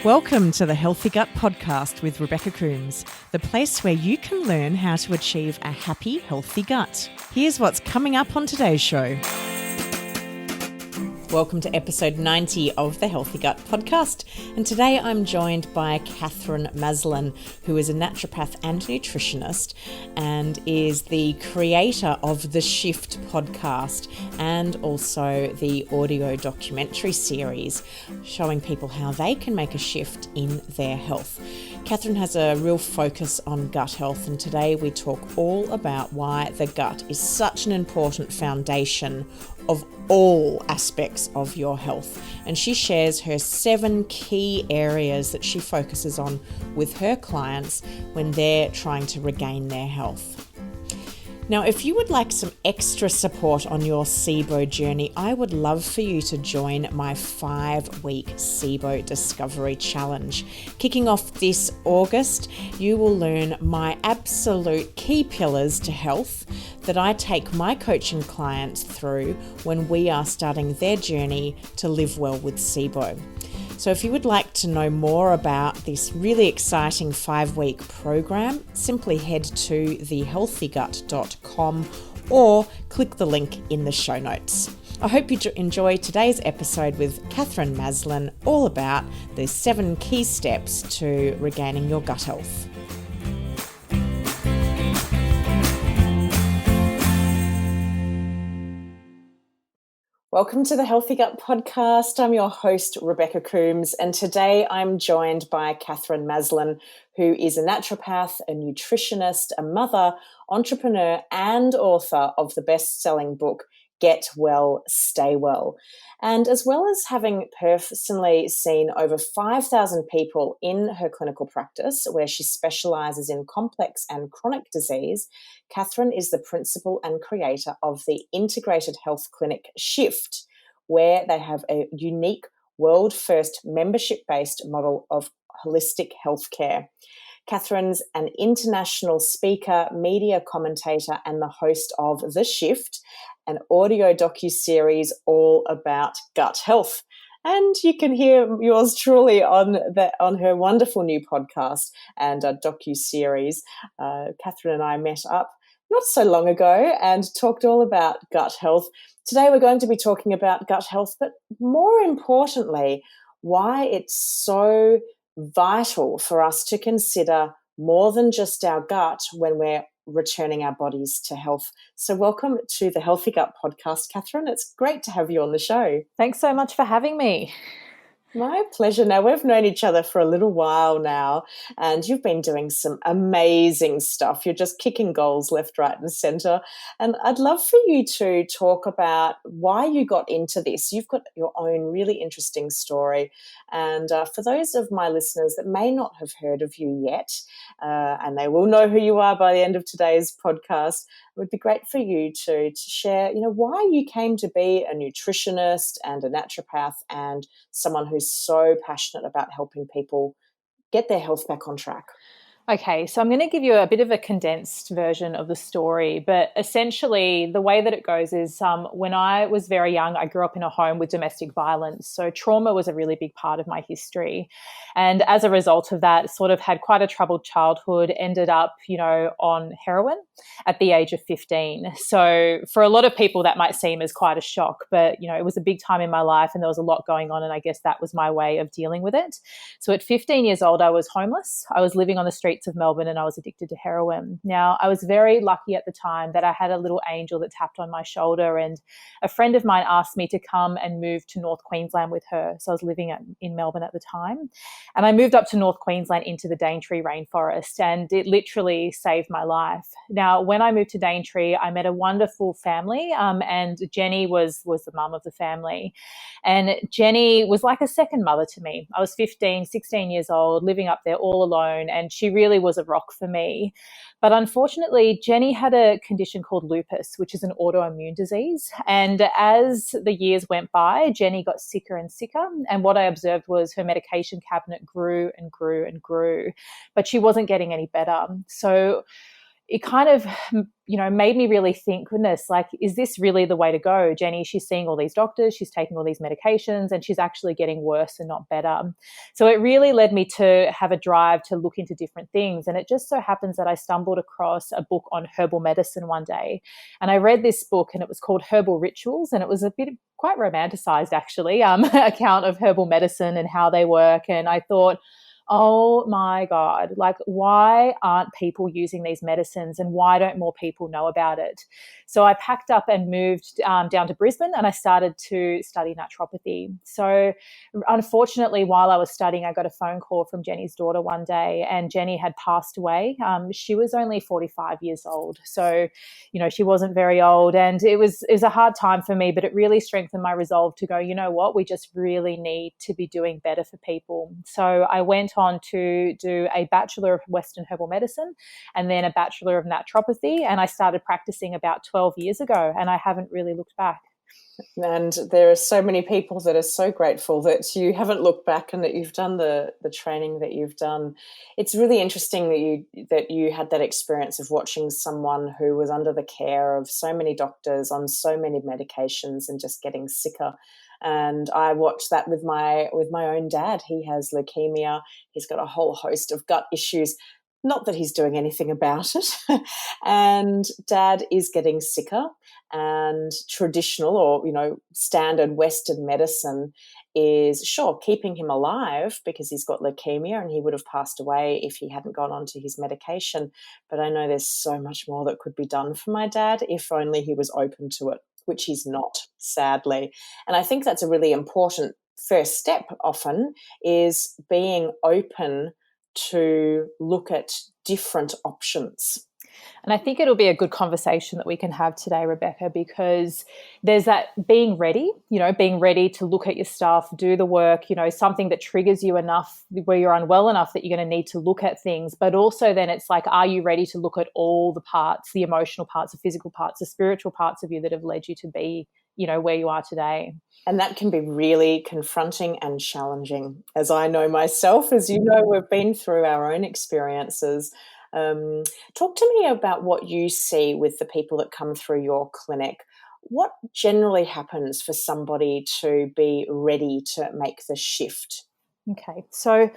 Welcome to the Healthy Gut Podcast with Rebecca Coombs, the place where you can learn how to achieve a happy, healthy gut. Here's what's coming up on today's show. Welcome to episode 90 of the Healthy Gut Podcast. And today I'm joined by Katherine Maslen, who is a naturopath and nutritionist and is the creator of the Shift podcast and also the audio documentary series showing people how they can make a shift in their health. Katherine has a real focus on gut health, and today we talk all about why the gut is such an important foundation of all aspects of your health. And she shares her 7 key areas that she focuses on with her clients when they're trying to regain their health. Now, if you would like some extra support on your Sibo journey, I would love for you to join my 5-week Sibo Discovery Challenge. Kicking off this August, you will learn my absolute key pillars to health that I take my coaching clients through when we are starting their journey to live well with Sibo. So if you would like to know more about this really exciting 5-week program, simply head to thehealthygut.com or click the link in the show notes. I hope you enjoy today's episode with Katherine Maslen, all about the 7 key steps to regaining your gut health. Welcome to the Healthy Gut Podcast. I'm your host, Rebecca Coombs, and today I'm joined by Katherine Maslen, who is a naturopath, a nutritionist, a mother, entrepreneur, and author of the best-selling book, Get Well, Stay Well. And as well as having personally seen over 5,000 people in her clinical practice, where she specialises in complex and chronic disease, Katherine is the principal and creator of the integrated health clinic Shift, where they have a unique world-first membership-based model of holistic healthcare. Katherine's an international speaker, media commentator, and the host of The Shift, an audio docu-series all about gut health. And you can hear yours truly on her wonderful new podcast and a docu-series. Katherine and I met up not so long ago and talked all about gut health. Today we're going to be talking about gut health, but more importantly, why it's so vital for us to consider more than just our gut when we're returning our bodies to health. So welcome to the Healthy Gut Podcast, Katherine. It's great to have you on the show. Thanks so much for having me. My pleasure. Now, we've known each other for a little while now, and you've been doing some amazing stuff. You're just kicking goals left, right, and centre. And I'd love for you to talk about why you got into this. You've got your own really interesting story. And for those of my listeners that may not have heard of you yet, and they will know who you are by the end of today's podcast, it would be great for you to share, why you came to be a nutritionist and a naturopath and someone who's so passionate about helping people get their health back on track. Okay, so I'm going to give you a bit of a condensed version of the story, but essentially the way that it goes is when I was very young, I grew up in a home with domestic violence. So trauma was a really big part of my history. And as a result of that, sort of had quite a troubled childhood, ended up, on heroin at the age of 15. So for a lot of people, that might seem as quite a shock, but, it was a big time in my life and there was a lot going on. And I guess that was my way of dealing with it. So at 15 years old, I was homeless. I was living on the streets of Melbourne and I was addicted to heroin. Now, I was very lucky at the time that I had a little angel that tapped on my shoulder, and a friend of mine asked me to come and move to North Queensland with her. So I was living in Melbourne at the time, and I moved up to North Queensland into the Daintree rainforest, and it literally saved my life. Now, when I moved to Daintree, I met a wonderful family, and Jenny was the mum of the family. And Jenny was like a second mother to me. I was 15, 16 years old, living up there all alone, and she really was a rock for me. But unfortunately, Jenny had a condition called lupus, which is an autoimmune disease. And as the years went by, Jenny got sicker and sicker. And what I observed was her medication cabinet grew and grew and grew, but she wasn't getting any better. So it kind of, made me really think, goodness, like, is this really the way to go? Jenny, she's seeing all these doctors, she's taking all these medications, and she's actually getting worse and not better. So it really led me to have a drive to look into different things. And it just so happens that I stumbled across a book on herbal medicine one day. And I read this book, and it was called Herbal Rituals. And it was a bit quite romanticized, actually, account of herbal medicine and how they work. And I thought, oh my God, like, why aren't people using these medicines, and why don't more people know about it? So I packed up and moved down to Brisbane, and I started to study naturopathy. So unfortunately, while I was studying, I got a phone call from Jenny's daughter one day, and Jenny had passed away. She was only 45 years old. So, she wasn't very old, and it was a hard time for me, but it really strengthened my resolve to go, you know what, we just really need to be doing better for people. So I went on to do a Bachelor of Western Herbal Medicine and then a Bachelor of Naturopathy, and I started practicing about 12 years ago, and I haven't really looked back. And there are so many people that are so grateful that you haven't looked back and that you've done the training that you've done. It's really interesting that you had that experience of watching someone who was under the care of so many doctors on so many medications and just getting sicker. And I watched that with my own dad. He has leukemia. He's got a whole host of gut issues. Not that he's doing anything about it. And Dad is getting sicker, and traditional or, standard Western medicine is sure keeping him alive because he's got leukemia and he would have passed away if he hadn't gone on to his medication. But I know there's so much more that could be done for my dad if only he was open to it, which he's not, sadly. And I think that's a really important first step often, is being open to look at different options. And I think it'll be a good conversation that we can have today, Rebecca, because there's that being ready to look at your stuff, do the work, something that triggers you enough where you're unwell enough that you're going to need to look at things. But also then it's like, are you ready to look at all the parts, the emotional parts, the physical parts, the spiritual parts of you that have led you to be, where you are today? And that can be really confronting and challenging, as I know myself. As you know, we've been through our own experiences. Talk to me about what you see with the people that come through your clinic. What generally happens for somebody to be ready to make the shift? Okay, so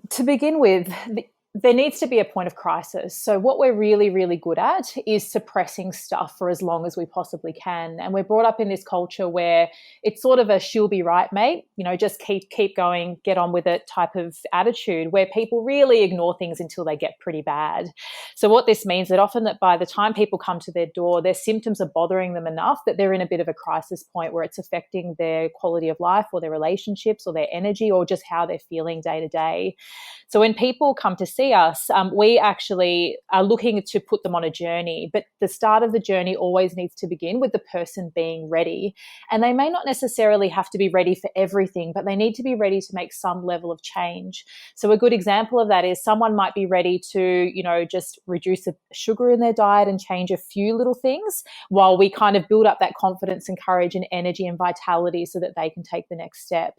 to begin with, there needs to be a point of crisis. So what we're really, really good at is suppressing stuff for as long as we possibly can. And we're brought up in this culture where it's sort of a she'll be right, mate, just keep going, get on with it type of attitude, where people really ignore things until they get pretty bad. So what this means that often that by the time people come to their door, their symptoms are bothering them enough that they're in a bit of a crisis point where it's affecting their quality of life or their relationships or their energy or just how they're feeling day to day. So when people come to see us, we actually are looking to put them on a journey, but the start of the journey always needs to begin with the person being ready. And they may not necessarily have to be ready for everything, but they need to be ready to make some level of change. So a good example of that is someone might be ready to, just reduce the sugar in their diet and change a few little things while we kind of build up that confidence and courage and energy and vitality so that they can take the next step.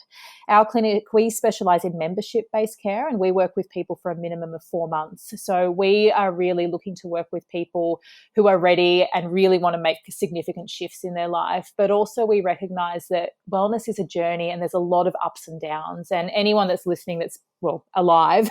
Our clinic, we specialize in membership-based care, and we work with people for a minimum of 4 months. So we are really looking to work with people who are ready and really want to make significant shifts in their life. But also we recognize that wellness is a journey and there's a lot of ups and downs. And anyone that's listening that's alive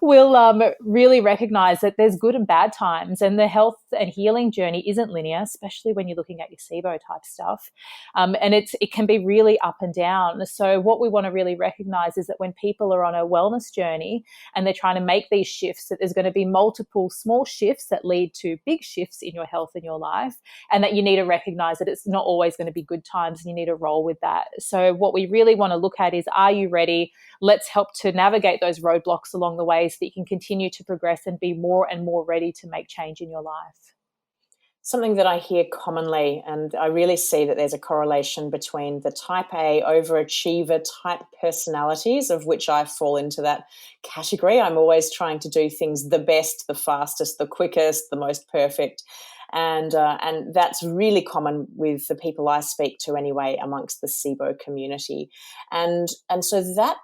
will really recognize that there's good and bad times, and the health and healing journey isn't linear, especially when you're looking at your Sibo type stuff. And it can be really up and down. So what we want to really recognize is that when people are on a wellness journey and they're trying to make these shifts, that there's going to be multiple small shifts that lead to big shifts in your health and your life, and that you need to recognize that it's not always going to be good times and you need to roll with that. So what we really want to look at is, are you ready? Let's help to navigate those roadblocks along the way so that you can continue to progress and be more and more ready to make change in your life. Something that I hear commonly, and I really see that there's a correlation between the type A overachiever type personalities, of which I fall into that category. I'm always trying to do things the best, the fastest, the quickest, the most perfect. And that's really common with the people I speak to anyway amongst the Sibo community. And so that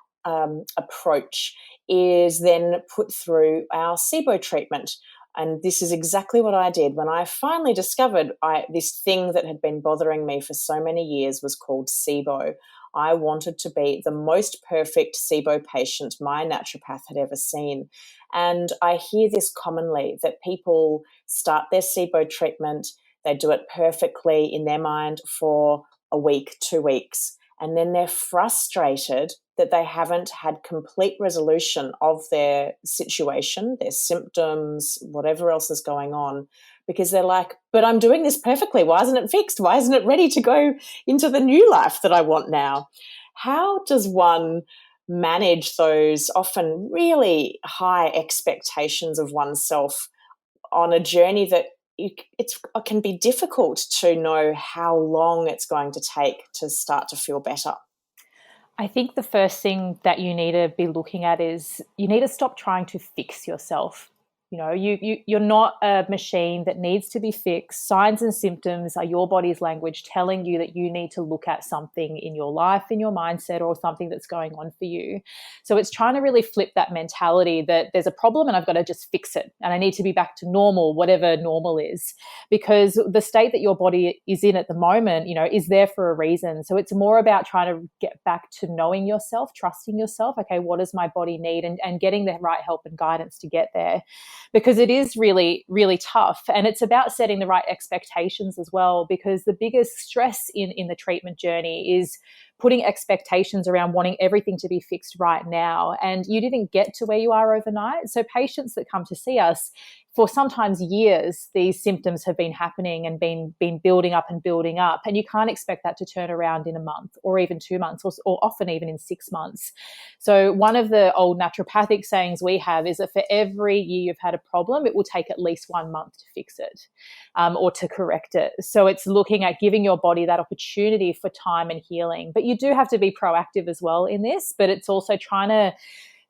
approach is then put through our Sibo treatment. And this is exactly what I did when I finally discovered this thing that had been bothering me for so many years was called Sibo. I wanted to be the most perfect Sibo patient my naturopath had ever seen. And I hear this commonly, that people start their Sibo treatment, they do it perfectly in their mind for a week, 2 weeks, and then they're frustrated that they haven't had complete resolution of their situation, their symptoms, whatever else is going on, because they're like, but I'm doing this perfectly. Why isn't it fixed? Why isn't it ready to go into the new life that I want now? How does one manage those often really high expectations of oneself on a journey that it can be difficult to know how long it's going to take to start to feel better? I think the first thing that you need to be looking at is you need to stop trying to fix yourself. You know, you're not a machine that needs to be fixed. Signs and symptoms are your body's language telling you that you need to look at something in your life, in your mindset, or something that's going on for you. So it's trying to really flip that mentality that there's a problem and I've got to just fix it and I need to be back to normal, whatever normal is, because the state that your body is in at the moment, you know, is there for a reason. So it's more about trying to get back to knowing yourself, trusting yourself. Okay, what does my body need? And getting the right help and guidance to get there. Because it is really, really tough. And it's about setting the right expectations as well, because the biggest stress in the treatment journey is putting expectations around wanting everything to be fixed right now. And you didn't get to where you are overnight. So patients that come to see us, for sometimes years, these symptoms have been happening and been building up and building up. And you can't expect that to turn around in a month or even 2 months or often even in 6 months. So one of the old naturopathic sayings we have is that for every year you've had a problem, it will take at least 1 month to fix it or to correct it. So it's looking at giving your body that opportunity for time and healing. But you do have to be proactive as well in this, but it's also trying to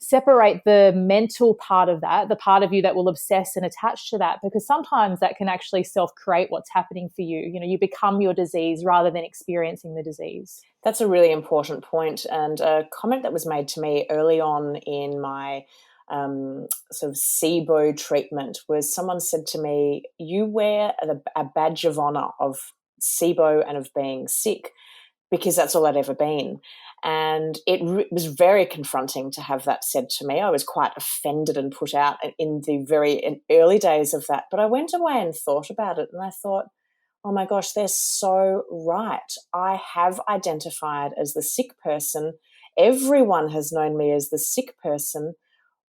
separate the mental part of that, the part of you that will obsess and attach to that, because sometimes that can actually self-create what's happening for you. You know, you become your disease rather than experiencing the disease. That's a really important point. And a comment that was made to me early on in my sort of Sibo treatment was someone said to me, you wear a badge of honor of Sibo and of being sick, because that's all I'd ever been. And it was very confronting to have that said to me. I was quite offended and put out in the very early days of that. But I went away and thought about it, and I thought, oh my gosh, they're so right. I have identified as the sick person. Everyone has known me as the sick person.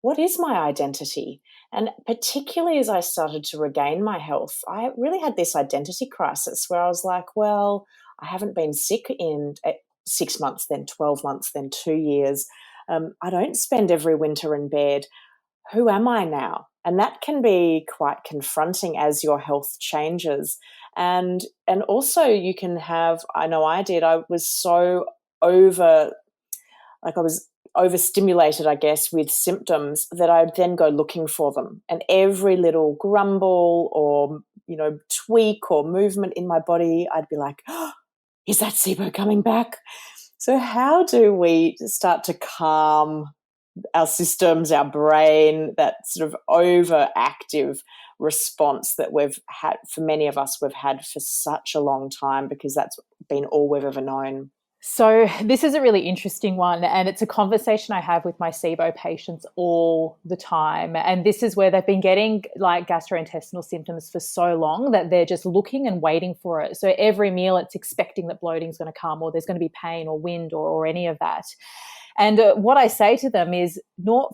What is my identity? And particularly as I started to regain my health, I really had this identity crisis where I was like, well, I haven't been sick in 6 months, then 12 months, then 2 years. I don't spend every winter in bed. Who am I now? And that can be quite confronting as your health changes. And also you can have, I know I did, I was so overstimulated, I guess, with symptoms that I'd then go looking for them. And every little grumble or, you know, tweak or movement in my body, I'd be like, oh, is that Sibo coming back? So how do we start to calm our systems, our brain, that sort of overactive response that we've had, for many of us, we've had for such a long time, because that's been all we've ever known? So this is a really interesting one, and it's a conversation I have with my Sibo patients all the time. And this is where they've been getting like gastrointestinal symptoms for so long that they're just looking and waiting for it. So every meal it's expecting that bloating is going to come, or there's going to be pain or wind or any of that. And what I say to them is,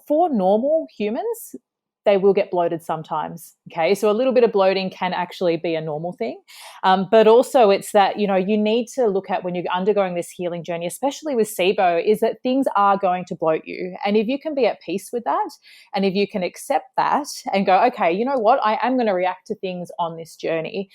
for normal humans, they will get bloated sometimes. Okay, so a little bit of bloating can actually be a normal thing. But also it's that, you know, you need to look at when you're undergoing this healing journey, especially with Sibo, is that things are going to bloat you. And if you can be at peace with that, and if you can accept that and go, okay, you know what, I am going to react to things on this journey.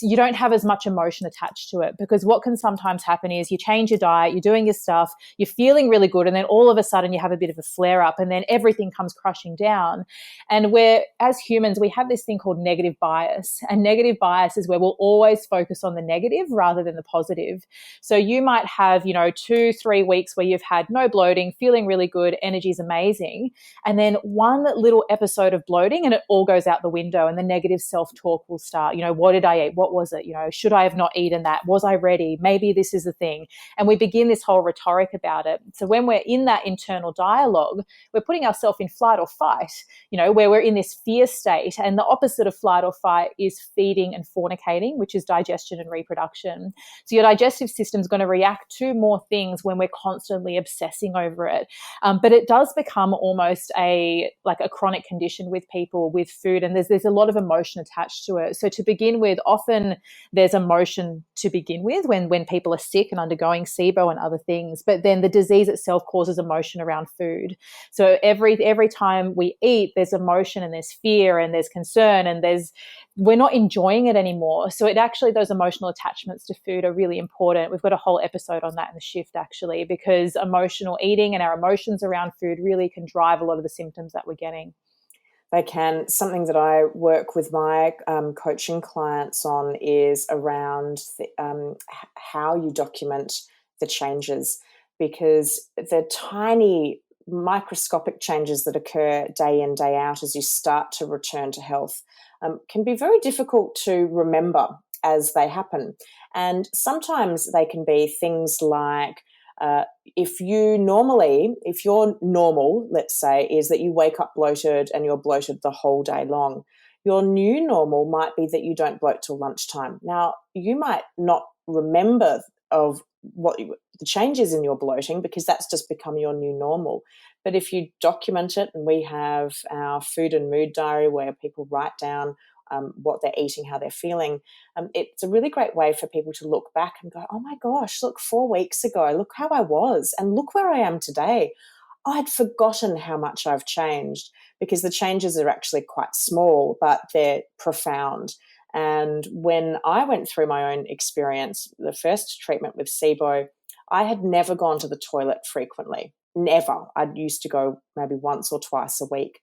You don't have as much emotion attached to it, because what can sometimes happen is you change your diet, you're doing your stuff, you're feeling really good, and then all of a sudden you have a bit of a flare up, and then everything comes crushing down. And as humans, we have this this thing called negative bias. And negative bias is where we'll always focus on the negative rather than the positive. So you might have, 2-3 weeks where you've had no bloating, feeling really good, energy's amazing. And then one little episode of bloating and it all goes out the window and the negative self-talk will start. What did I eat? What was it? Should I have not eaten that? Was I ready? Maybe this is the thing. And we begin this whole rhetoric about it. So when we're in that internal dialogue, we're putting ourselves in flight or fight, where we're in this fear state. And the opposite of flight or fight is feeding and fornicating, which is digestion and reproduction. So your digestive system is going to react to more things when we're constantly obsessing over it. But it does become almost a chronic condition with people with food. And there's a lot of emotion attached to it. So to begin with, often there's emotion to begin with when people are sick and undergoing Sibo and other things. But then the disease itself causes emotion around food. So every time we eat, there's emotion and there's fear and there's concern and we're not enjoying it anymore. So those emotional attachments to food are really important. We've got a whole episode on that in the shift actually, because emotional eating and our emotions around food really can drive a lot of the symptoms that we're getting. They can. Something that I work with my coaching clients on is around how you document the changes, because the tiny microscopic changes that occur day in, day out as you start to return to health can be very difficult to remember as they happen. And sometimes they can be things like if your normal, let's say, is that you wake up bloated and you're bloated the whole day long, your new normal might be that you don't bloat till lunchtime. Now, you might not remember of the changes in your bloating because that's just become your new normal. But if you document it, and we have our food and mood diary where people write down what they're eating, how they're feeling, it's a really great way for people to look back and go, oh my gosh, look, 4 weeks ago, look how I was and look where I am today. I'd forgotten how much I've changed, because the changes are actually quite small, but they're profound. And when I went through my own experience, the first treatment with Sibo, I had never gone to the toilet frequently, never. I used to go maybe once or twice a week.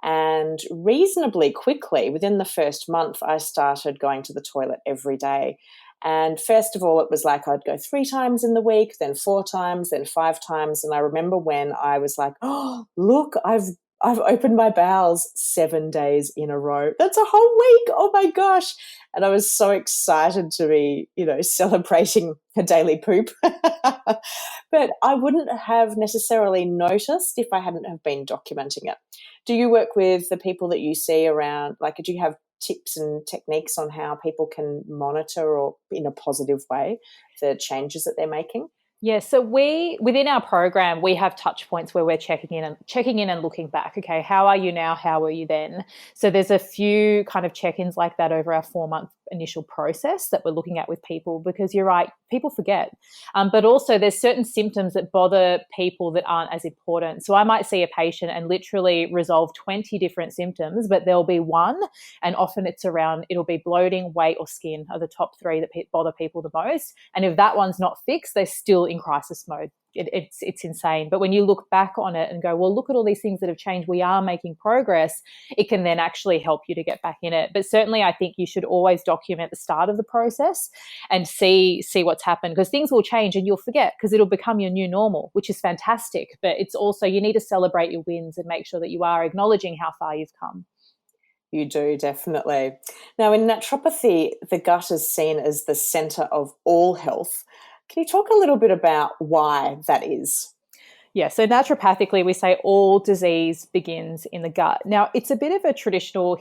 And reasonably quickly, within the first month, I started going to the toilet every day. And first of all, it was like I'd go 3 times in the week, then 4 times, then 5 times. And I remember when I was like, oh, look, I've opened my bowels 7 days in a row. That's a whole week. Oh my gosh. And I was so excited to be, celebrating a daily poop. But I wouldn't have necessarily noticed if I hadn't have been documenting it. Do you work with the people that you see around, do you have tips and techniques on how people can monitor, or in a positive way, the changes that they're making? Yeah, so within our program, we have touch points where we're checking in and looking back. Okay, how are you now? How were you then? So there's a few kind of check-ins like that over our 4-month initial process that we're looking at with people, because you're right, people forget. But also there's certain symptoms that bother people that aren't as important. So I might see a patient and literally resolve 20 different symptoms, but there'll be one, and often it'll be bloating, weight, or skin are the top 3 that bother people the most. And if that one's not fixed, they're still in crisis mode. It's insane. But when you look back on it and go, well, look at all these things that have changed, we are making progress, it can then actually help you to get back in it. But certainly I think you should always document the start of the process and see what's happened, because things will change and you'll forget, because it'll become your new normal, which is fantastic. But it's also, you need to celebrate your wins and make sure that you are acknowledging how far you've come. You do, definitely. Now, in naturopathy, the gut is seen as the centre of all health. Can you talk a little bit about why that is? Yeah, so naturopathically, we say all disease begins in the gut. Now, it's a bit of a traditional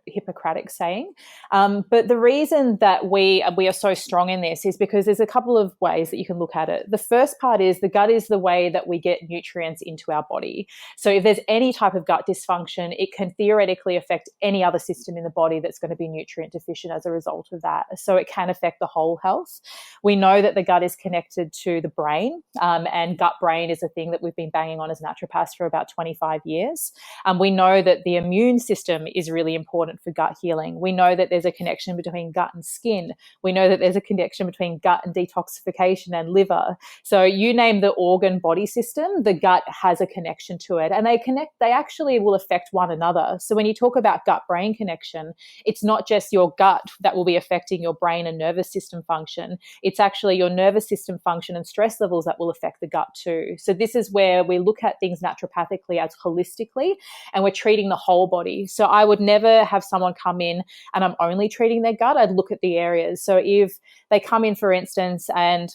Hippocratic saying, but the reason that we are so strong in this is because there's a couple of ways that you can look at it. The first part is the gut is the way that we get nutrients into our body. So if there's any type of gut dysfunction, it can theoretically affect any other system in the body that's going to be nutrient deficient as a result of that. So it can affect the whole health. We know that the gut is connected to the brain, and gut-brain is a thing that we've been banging on as naturopaths for about 25 years. We know that the immune system is really important for gut healing. We know that there's a connection between gut and skin. We know that there's a connection between gut and detoxification and liver. So you name the organ body system, the gut has a connection to it, and they actually will affect one another. So when you talk about gut-brain connection, it's not just your gut that will be affecting your brain and nervous system function. It's actually your nervous system function and stress levels that will affect the gut too. So this is where we look at things naturopathically as holistically, and we're treating the whole body. So I would never have someone come in and I'm only treating their gut. I'd look at the areas. So if they come in, for instance, and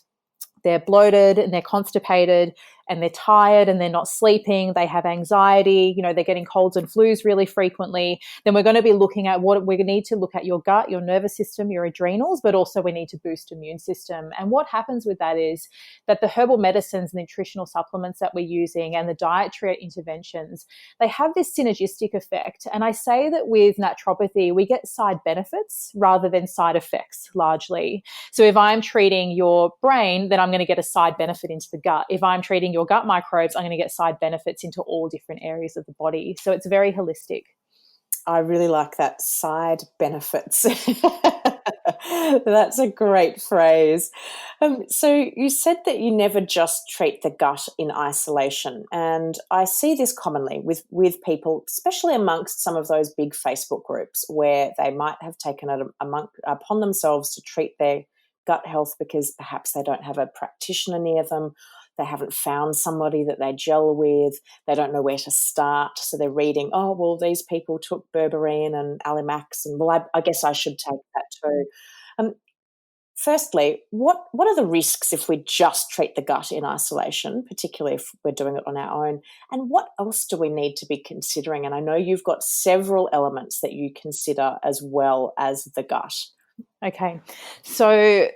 they're bloated and they're constipated and they're tired and they're not sleeping, they have anxiety, they're getting colds and flus really frequently, then we're going to be looking at what we need to look at: your gut, your nervous system, your adrenals, but also we need to boost immune system. And what happens with that is that the herbal medicines, nutritional supplements that we're using, and the dietary interventions, they have this synergistic effect. And I say that with naturopathy, we get side benefits rather than side effects largely. So if I'm treating your brain, then I'm going to get a side benefit into the gut. If I'm treating your gut microbes, I'm going to get side benefits into all different areas of the body. So it's very holistic. I really like that, side benefits. That's a great phrase. So you said that you never just treat the gut in isolation. And I see this commonly with people, especially amongst some of those big Facebook groups where they might have taken it upon themselves to treat their gut health because perhaps they don't have a practitioner near them. They haven't found somebody that they gel with. They don't know where to start. So they're reading, oh, well, these people took berberine and Alimax, and well, I guess I should take that too. Firstly, what are the risks if we just treat the gut in isolation, particularly if we're doing it on our own? And what else do we need to be considering? And I know you've got several elements that you consider as well as the gut. Okay, so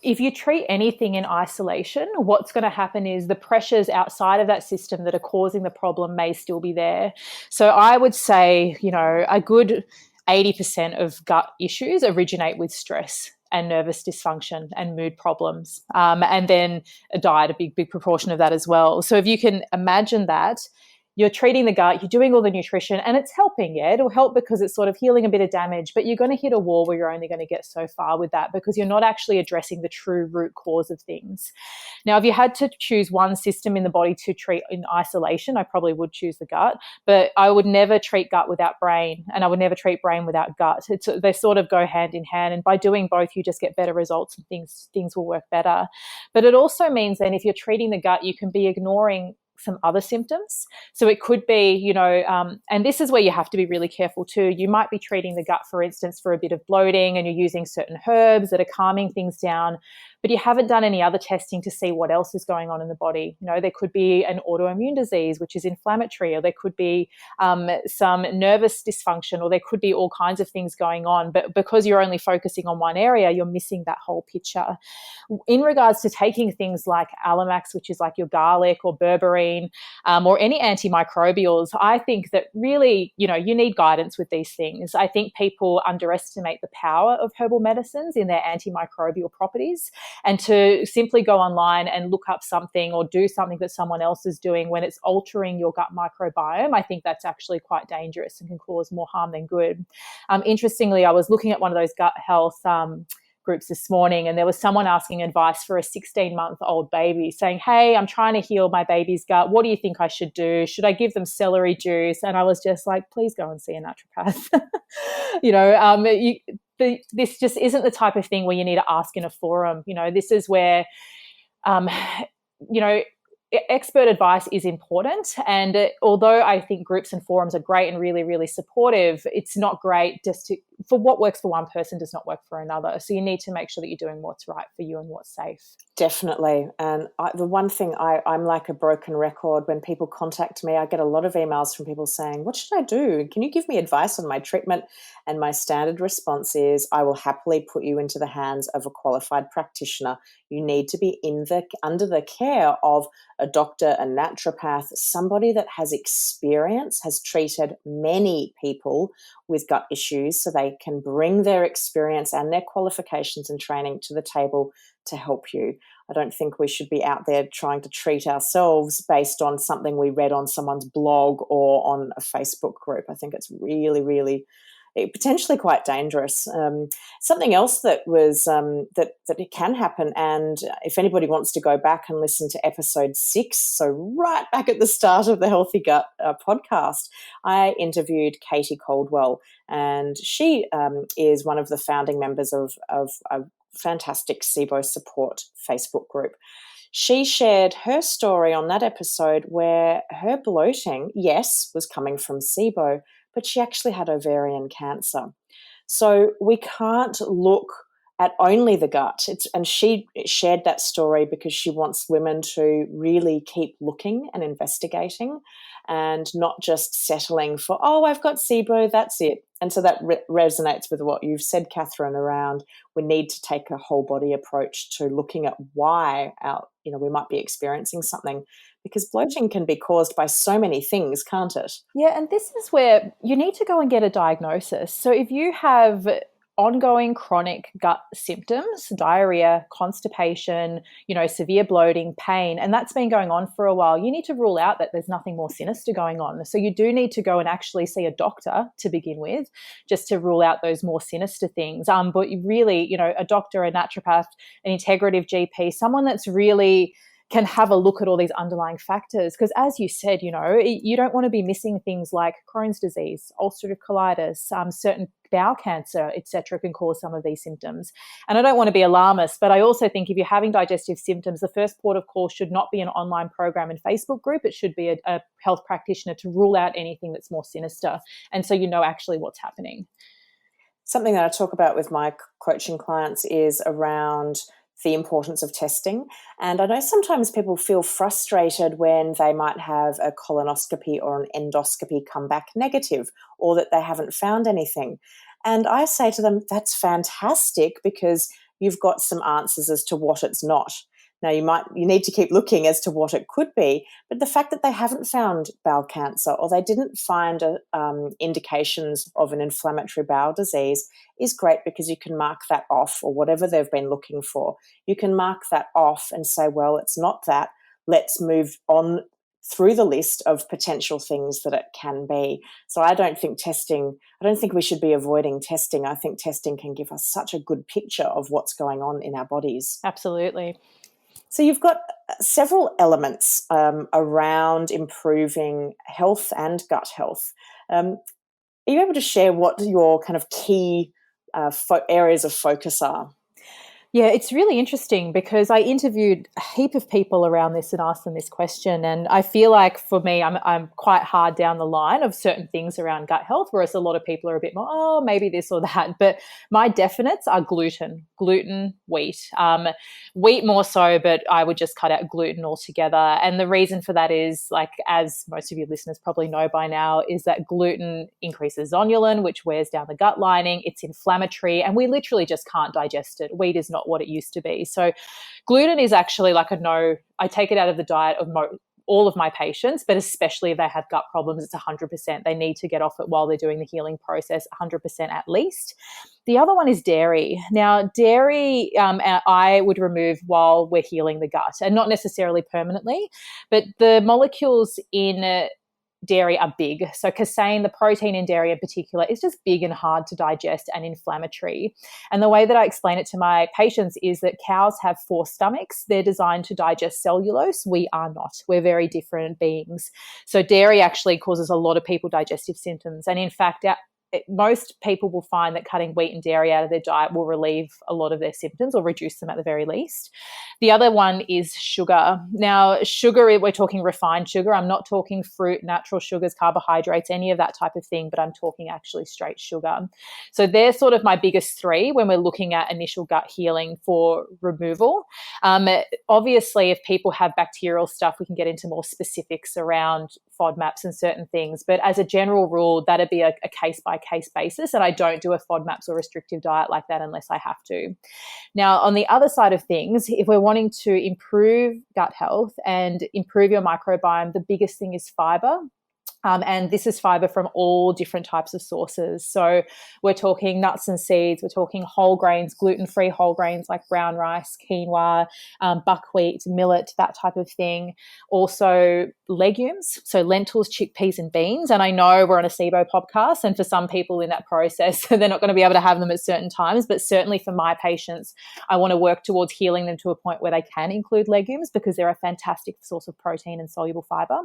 if you treat anything in isolation, what's going to happen is the pressures outside of that system that are causing the problem may still be there. So I would say, a good 80% of gut issues originate with stress and nervous dysfunction and mood problems. And then a diet, a big proportion of that as well. So if you can imagine that, you're treating the gut, you're doing all the nutrition, and it's helping. Yeah, it'll help because it's sort of healing a bit of damage, but you're going to hit a wall where you're only going to get so far with that because you're not actually addressing the true root cause of things. Now, if you had to choose one system in the body to treat in isolation, I probably would choose the gut, but I would never treat gut without brain, and I would never treat brain without gut. They sort of go hand in hand, and by doing both, you just get better results and things will work better. But it also means then if you're treating the gut, you can be ignoring some other symptoms. So it could be, and this is where you have to be really careful too. You might be treating the gut, for instance, for a bit of bloating, and you're using certain herbs that are calming things down, but you haven't done any other testing to see what else is going on in the body. There could be an autoimmune disease, which is inflammatory, or there could be some nervous dysfunction, or there could be all kinds of things going on. But because you're only focusing on one area, you're missing that whole picture. In regards to taking things like Alimax, which is like your garlic or berberine, or any antimicrobials, I think that really, you need guidance with these things. I think people underestimate the power of herbal medicines in their antimicrobial properties. And to simply go online and look up something or do something that someone else is doing when it's altering your gut microbiome, I think that's actually quite dangerous and can cause more harm than good. Interestingly, I was looking at one of those gut health groups this morning, and there was someone asking advice for a 16-month-old baby saying, hey, I'm trying to heal my baby's gut. What do you think I should do? Should I give them celery juice? And I was just like, please go and see a naturopath. This just isn't the type of thing where you need to ask in a forum. This is where, expert advice is important. And although I think groups and forums are great and really, really supportive, it's not great for what works for one person does not work for another. So you need to make sure that you're doing what's right for you and what's safe. Definitely. And the one thing, I'm like a broken record. When people contact me, I get a lot of emails from people saying, what should I do? Can you give me advice on my treatment? And my standard response is, I will happily put you into the hands of a qualified practitioner. You need to be under the care of a doctor, a naturopath, somebody that has experience, has treated many people with gut issues so they can bring their experience and their qualifications and training to the table to help you. I don't think we should be out there trying to treat ourselves based on something we read on someone's blog or on a Facebook group. I think it's really, really potentially quite dangerous. Something else that was that it can happen, and if anybody wants to go back and listen to episode 6, so right back at the start of the Healthy Gut podcast, I interviewed Katie Caldwell, and she is one of the founding members of a fantastic Sibo support Facebook group. She shared her story on that episode where her bloating, yes, was coming from Sibo, but she actually had ovarian cancer. So we can't look at only the gut. And she shared that story because she wants women to really keep looking and investigating and not just settling for, oh, I've got Sibo, that's it. And so that resonates with what you've said, Katherine, around we need to take a whole body approach to looking at why we might be experiencing something, because bloating can be caused by so many things, can't it? Yeah, and this is where you need to go and get a diagnosis. So if you have ongoing chronic gut symptoms, diarrhea, constipation, severe bloating, pain, and that's been going on for a while, you need to rule out that there's nothing more sinister going on. So you do need to go and actually see a doctor to begin with, just to rule out those more sinister things. But you really, a doctor, a naturopath, an integrative GP, someone that's really can have a look at all these underlying factors. Because as you said, you don't want to be missing things like Crohn's disease, ulcerative colitis, certain bowel cancer, etc., can cause some of these symptoms. And I don't want to be alarmist, but I also think if you're having digestive symptoms, the first port of call should not be an online program and Facebook group. It should be a health practitioner to rule out anything that's more sinister. And so actually what's happening. Something that I talk about with my coaching clients is around the importance of testing. And I know sometimes people feel frustrated when they might have a colonoscopy or an endoscopy come back negative, or that they haven't found anything. And I say to them, that's fantastic, because you've got some answers as to what it's not. Now, you need to keep looking as to what it could be, but the fact that they haven't found bowel cancer, or they didn't find indications of an inflammatory bowel disease, is great, because you can mark that off, or whatever they've been looking for. You can mark that off and say, well, it's not that. Let's move on through the list of potential things that it can be. So I don't think we should be avoiding testing. I think testing can give us such a good picture of what's going on in our bodies. Absolutely. So you've got several elements around improving health and gut health. Are you able to share what your kind of key areas of focus are? Yeah, it's really interesting because I interviewed a heap of people around this and asked them this question. And I feel like for me, I'm quite hard down the line of certain things around gut health, whereas a lot of people are a bit more, oh, maybe this or that. But my definites are gluten, wheat. Wheat more so, but I would just cut out gluten altogether. And the reason for that is, like, as most of your listeners probably know by now, is that gluten increases zonulin, which wears down the gut lining. It's inflammatory, and we literally just can't digest it. Wheat is not what it used to be. So gluten is actually like a no. I take it out of the diet of all of my patients, but especially if they have gut problems, it's 100%. They need to get off it while they're doing the healing process, 100% at least. The other one is dairy. Now, dairy I would remove while we're healing the gut, and not necessarily permanently, but the molecules in dairy are big. So casein, the protein in dairy in particular, is just big and hard to digest and inflammatory. And the way that I explain it to my patients is that cows have 4 stomachs. They're designed to digest cellulose. We are not. We're very different beings. So dairy actually causes a lot of people digestive symptoms. And in fact, most people will find that cutting wheat and dairy out of their diet will relieve a lot of their symptoms, or reduce them at the very least. The other one is sugar. Now, sugar, we're talking refined sugar. I'm not talking fruit, natural sugars, carbohydrates, any of that type of thing, but I'm talking actually straight sugar. So they're sort of my biggest 3 when we're looking at initial gut healing for removal. Obviously, if people have bacterial stuff, we can get into more specifics around FODMAPs and certain things. But as a general rule, that'd be a case-by-case basis. And I don't do a FODMAPs or restrictive diet like that unless I have to. Now, on the other side of things, if we're wanting to improve gut health and improve your microbiome, the biggest thing is fiber. And this is fiber from all different types of sources. So we're talking nuts and seeds, we're talking whole grains, gluten-free whole grains like brown rice, quinoa, buckwheat, millet, that type of thing. Also legumes, so lentils, chickpeas and beans. And I know we're on a Sibo podcast, and for some people in that process, they're not going to be able to have them at certain times. But certainly for my patients, I want to work towards healing them to a point where they can include legumes because they're a fantastic source of protein and soluble fiber.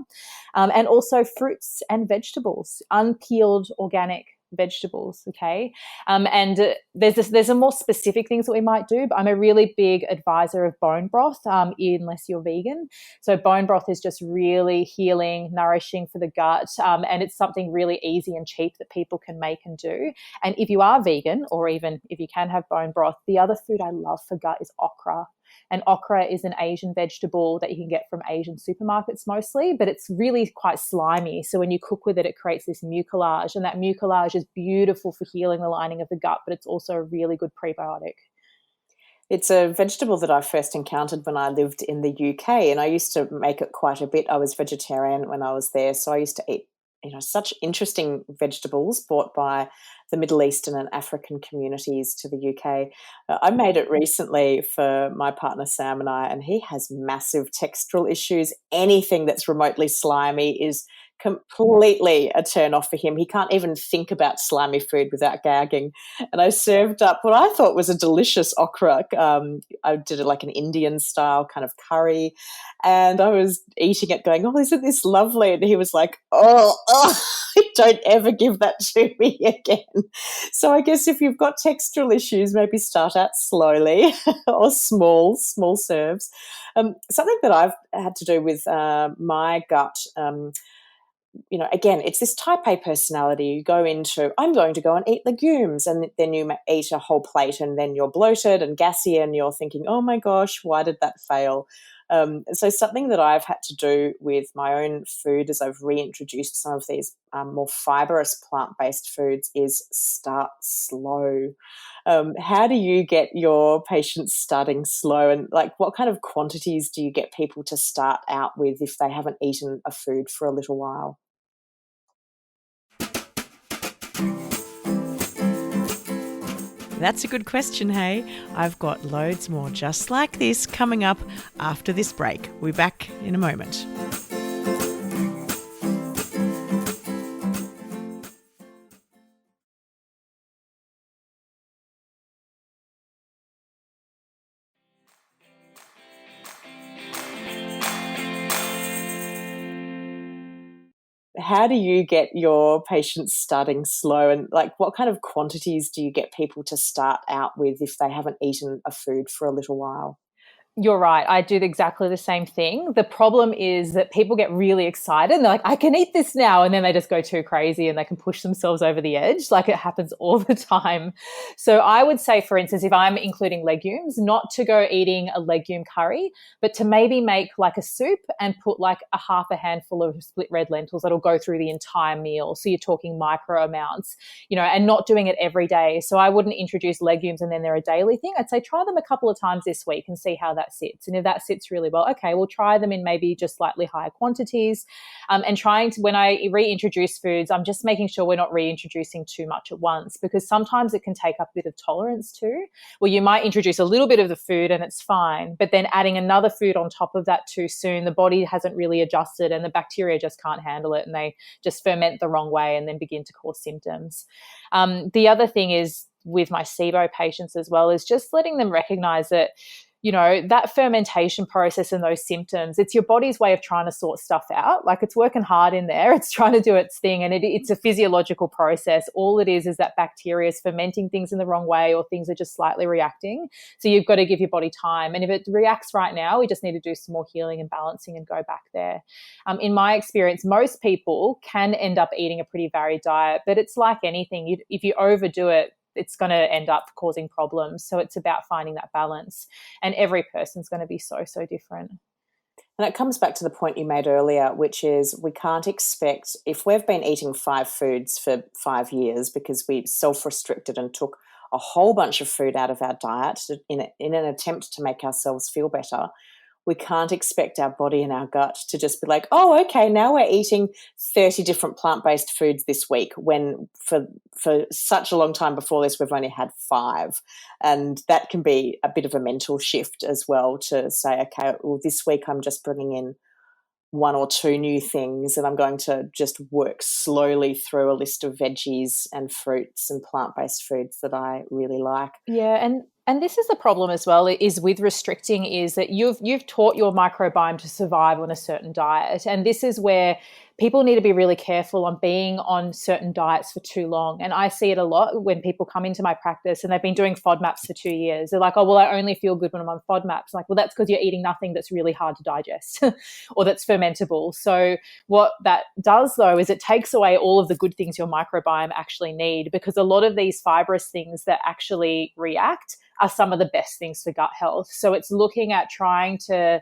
And also fruits and vegetables, unpeeled organic vegetables. Okay. There's a more specific things that we might do, but I'm a really big advisor of bone broth, unless you're vegan. So bone broth is just really healing, nourishing for the gut. And it's something really easy and cheap that people can make and do. And if you are vegan, or even if you can have bone broth, the other food I love for gut is okra. And okra is an Asian vegetable that you can get from Asian supermarkets mostly, but it's really quite slimy. So when you cook with it, it creates this mucilage, and that mucilage is beautiful for healing the lining of the gut, but it's also a really good prebiotic. It's a vegetable that I first encountered when I lived in the UK, and I used to make it quite a bit. I was vegetarian when I was there, so I used to eat, such interesting vegetables brought by the Middle Eastern and African communities to the UK. I made it recently for my partner Sam and I, and he has massive textural issues. Anything that's remotely slimy is completely a turn off for him. He can't even think about slimy food without gagging. And I served up what I thought was a delicious okra. I did it like an Indian style kind of curry, and I was eating it going, oh, isn't this lovely? And he was like, oh, don't ever give that to me again. So I guess if you've got textural issues, maybe start out slowly or small serves. Something that I've had to do with my gut, again, it's this type A personality. You go into, I'm going to go and eat legumes, and then you eat a whole plate, and then you're bloated and gassy, and you're thinking, oh my gosh, why did that fail? So something that I've had to do with my own food as I've reintroduced some of these more fibrous plant-based foods is start slow. How do you get your patients starting slow, and like what kind of quantities do you get people to start out with if they haven't eaten a food for a little while? That's a good question, hey? I've got loads more just like this coming up after this break. We'll be back in a moment. How do you get your patients starting slow, and like what kind of quantities do you get people to start out with if they haven't eaten a food for a little while? You're right. I do exactly the same thing. The problem is that people get really excited and they're like, I can eat this now. And then they just go too crazy and they can push themselves over the edge. Like it happens all the time. So I would say, for instance, if I'm including legumes, not to go eating a legume curry, but to maybe make like a soup and put like a half a handful of split red lentils that'll go through the entire meal. So you're talking micro amounts, and not doing it every day. So I wouldn't introduce legumes and then they're a daily thing. I'd say try them a couple of times this week and see how that sits. And if that sits really well, okay, we'll try them in maybe just slightly higher quantities. And trying to, when I reintroduce foods, I'm just making sure we're not reintroducing too much at once, because sometimes it can take up a bit of tolerance too, where you might introduce a little bit of the food and it's fine, but then adding another food on top of that too soon, the body hasn't really adjusted and the bacteria just can't handle it and they just ferment the wrong way and then begin to cause symptoms. The other thing is with my Sibo patients as well is just letting them recognize that that fermentation process and those symptoms, it's your body's way of trying to sort stuff out. Like it's working hard in there. It's trying to do its thing. And it's a physiological process. All it is that bacteria is fermenting things in the wrong way, or things are just slightly reacting. So you've got to give your body time. And if it reacts right now, we just need to do some more healing and balancing and go back there. In my experience, most people can end up eating a pretty varied diet, but it's like anything. If you overdo it, it's going to end up causing problems. So it's about finding that balance. And every person's going to be so, so different. And it comes back to the point you made earlier, which is we can't expect, if we've been eating 5 foods for 5 years because we self-restricted and took a whole bunch of food out of our diet in an attempt to make ourselves feel better, we can't expect our body and our gut to just be like, oh, okay, now we're eating 30 different plant-based foods this week, when for such a long time before this we've only had 5. And that can be a bit of a mental shift as well, to say, okay, well, this week I'm just bringing in 1 or 2 new things, and I'm going to just work slowly through a list of veggies and fruits and plant-based foods that I really like. Yeah, and this is the problem as well, is with restricting, is that you've taught your microbiome to survive on a certain diet, and this is where people need to be really careful on being on certain diets for too long. And I see it a lot when people come into my practice and they've been doing FODMAPs for 2 years. They're like, oh, well, I only feel good when I'm on FODMAPs. Like, well, that's because you're eating nothing that's really hard to digest or that's fermentable. So what that does, though, is it takes away all of the good things your microbiome actually need, because a lot of these fibrous things that actually react are some of the best things for gut health. So it's looking at trying to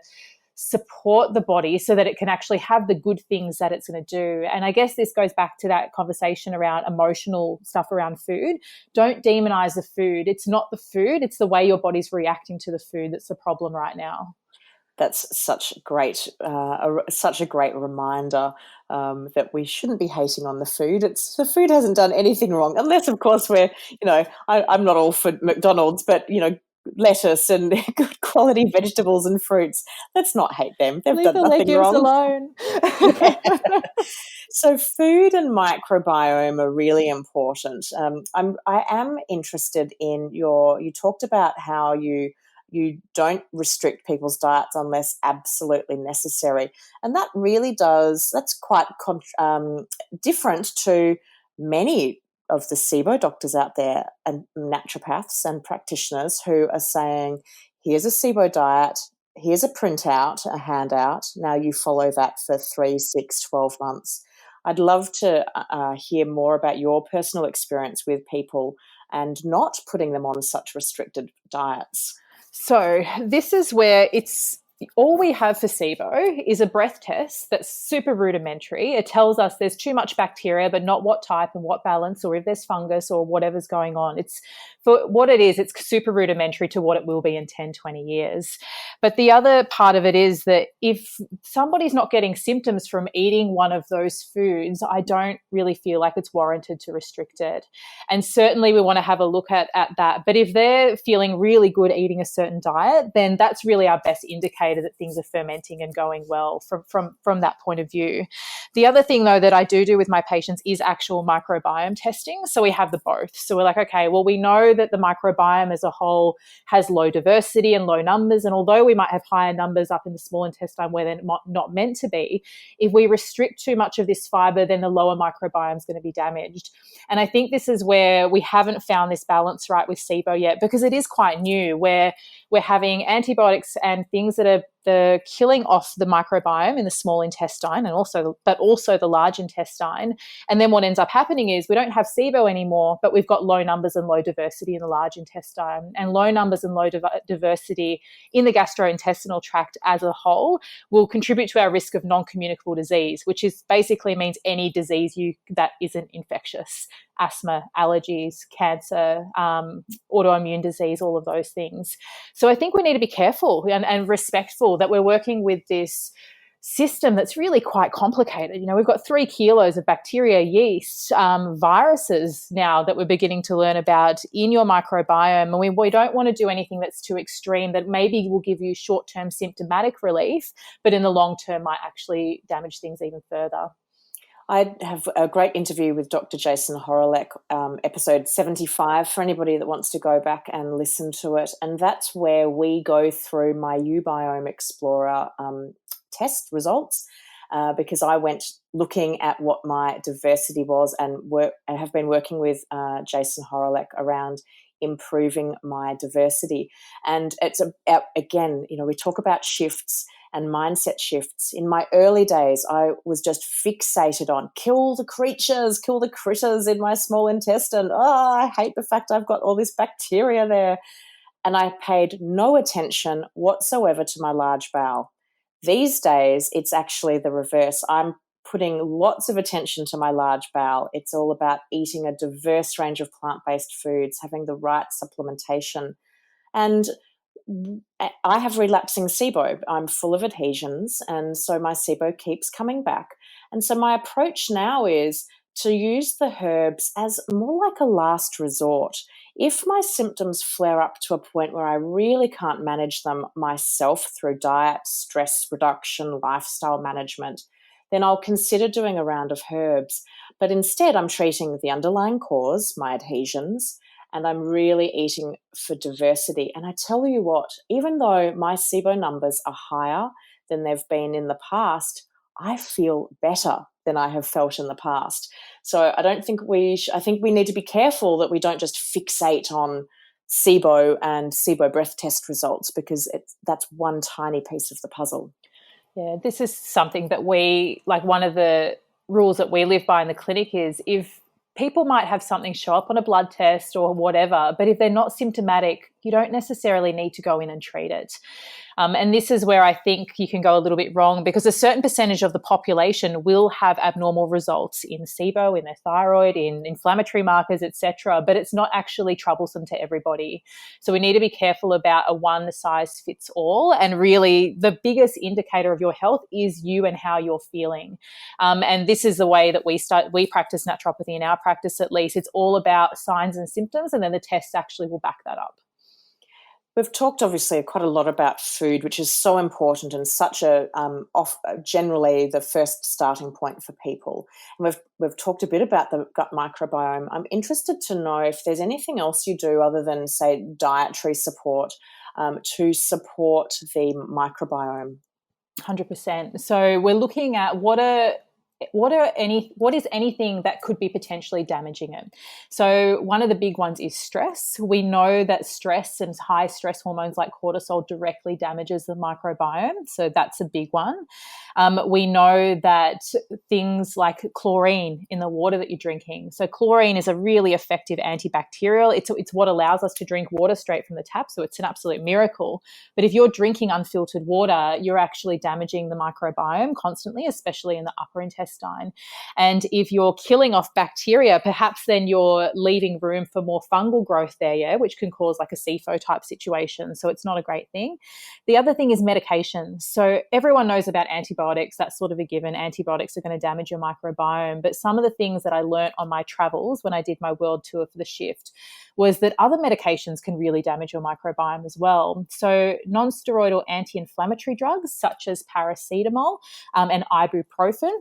support the body so that it can actually have the good things that it's going to do. And I guess this goes back to that conversation around emotional stuff around food. Don't demonize the food. It's not the food, it's the way your body's reacting to the food that's the problem right now. That's such a great reminder that we shouldn't be hating on the food. The food hasn't done anything wrong, unless, of course, I'm not all for McDonald's, but lettuce and good quality vegetables and fruits. Let's not hate them. They've Leave done the nothing legumes wrong. alone. Yeah. So food and microbiome are really important. I am interested in you talked about how you don't restrict people's diets unless absolutely necessary. And that really that's quite different to many of the Sibo doctors out there and naturopaths and practitioners who are saying, here's a Sibo diet, here's a printout, a handout. Now you follow that for 3, 6, 12 months. I'd love to hear more about your personal experience with people and not putting them on such restricted diets. So this is where all we have for Sibo is a breath test that's super rudimentary. It tells us there's too much bacteria, but not what type and what balance, or if there's fungus or whatever's going on. It's for what it is, it's super rudimentary to what it will be in 10, 20 years. But the other part of it is that if somebody's not getting symptoms from eating one of those foods, I don't really feel like it's warranted to restrict it. And certainly we want to have a look at that. But if they're feeling really good eating a certain diet, then that's really our best indicator that things are fermenting and going well from that point of view. The other thing, though, that I do with my patients is actual microbiome testing. So we have the both. So we're like, okay, well, we know that the microbiome as a whole has low diversity and low numbers. And although we might have higher numbers up in the small intestine where they're not meant to be, if we restrict too much of this fiber, then the lower microbiome is going to be damaged. And I think this is where we haven't found this balance right with Sibo yet, because it is quite new, where we're having antibiotics and things that are killing off the microbiome in the small intestine but also the large intestine. And then what ends up happening is we don't have Sibo anymore, but we've got low numbers and low diversity in the large intestine. And low numbers and low diversity in the gastrointestinal tract as a whole will contribute to our risk of non-communicable disease, which is basically means any disease that isn't infectious. Asthma, allergies, cancer, autoimmune disease, all of those things. So I think we need to be careful and respectful that we're working with this system that's really quite complicated. We've got 3 kilos of bacteria, yeast, viruses now that we're beginning to learn about in your microbiome. And we don't want to do anything that's too extreme that maybe will give you short-term symptomatic relief, but in the long term might actually damage things even further. I have a great interview with Dr. Jason Horolek, episode 75, for anybody that wants to go back and listen to it. And that's where we go through my Ubiome Explorer test results, because I went looking at what my diversity was and have been working with Jason Horolek around improving my diversity. And it's again, we talk about shifts and mindset shifts. In my early days, I was just fixated on kill the critters in my small intestine. Oh, I hate the fact I've got all this bacteria there. And I paid no attention whatsoever to my large bowel. These days, it's actually the reverse. I'm putting lots of attention to my large bowel. It's all about eating a diverse range of plant-based foods, having the right supplementation. And I have relapsing SIBO. I'm full of adhesions, and so my SIBO keeps coming back. And so my approach now is to use the herbs as more like a last resort. If my symptoms flare up to a point where I really can't manage them myself through diet, stress reduction, lifestyle management, then I'll consider doing a round of herbs. But instead, I'm treating the underlying cause, my adhesions, and I'm really eating for diversity. And I tell you what, even though my SIBO numbers are higher than they've been in the past, I feel better than I have felt in the past. So I don't think I think we need to be careful that we don't just fixate on SIBO and SIBO breath test results, because that's one tiny piece of the puzzle. Yeah, this is something that one of the rules that we live by in the clinic is, if people might have something show up on a blood test or whatever, but if they're not symptomatic, you don't necessarily need to go in and treat it. And this is where I think you can go a little bit wrong, because a certain percentage of the population will have abnormal results in SIBO, in their thyroid, in inflammatory markers, etc. But it's not actually troublesome to everybody. So we need to be careful about a one size fits all. And really, the biggest indicator of your health is you and how you're feeling. And this is the way that we practice naturopathy in our practice, at least. It's all about signs and symptoms, and then the tests actually will back that up. We've talked obviously quite a lot about food, which is so important and such a generally the first starting point for people. And we've talked a bit about the gut microbiome. I'm interested to know if there's anything else you do other than, say, dietary support to support the microbiome. 100%. So we're looking at what is anything that could be potentially damaging it. So one of the big ones is stress. We know that stress and high stress hormones like cortisol directly damages the microbiome. So that's a big one. We know that things like chlorine in the water that you're drinking. So chlorine is a really effective antibacterial. It's what allows us to drink water straight from the tap. So it's an absolute miracle. But if you're drinking unfiltered water, you're actually damaging the microbiome constantly, especially in the upper intestine. And if you're killing off bacteria, perhaps then you're leaving room for more fungal growth there, yeah, which can cause like a SIFO type situation. So it's not a great thing. The other thing is medications. So everyone knows about antibiotics. That's sort of a given. Antibiotics are going to damage your microbiome. But some of the things that I learned on my travels when I did my world tour for the shift was that other medications can really damage your microbiome as well. So non-steroidal anti-inflammatory drugs such as paracetamol and ibuprofen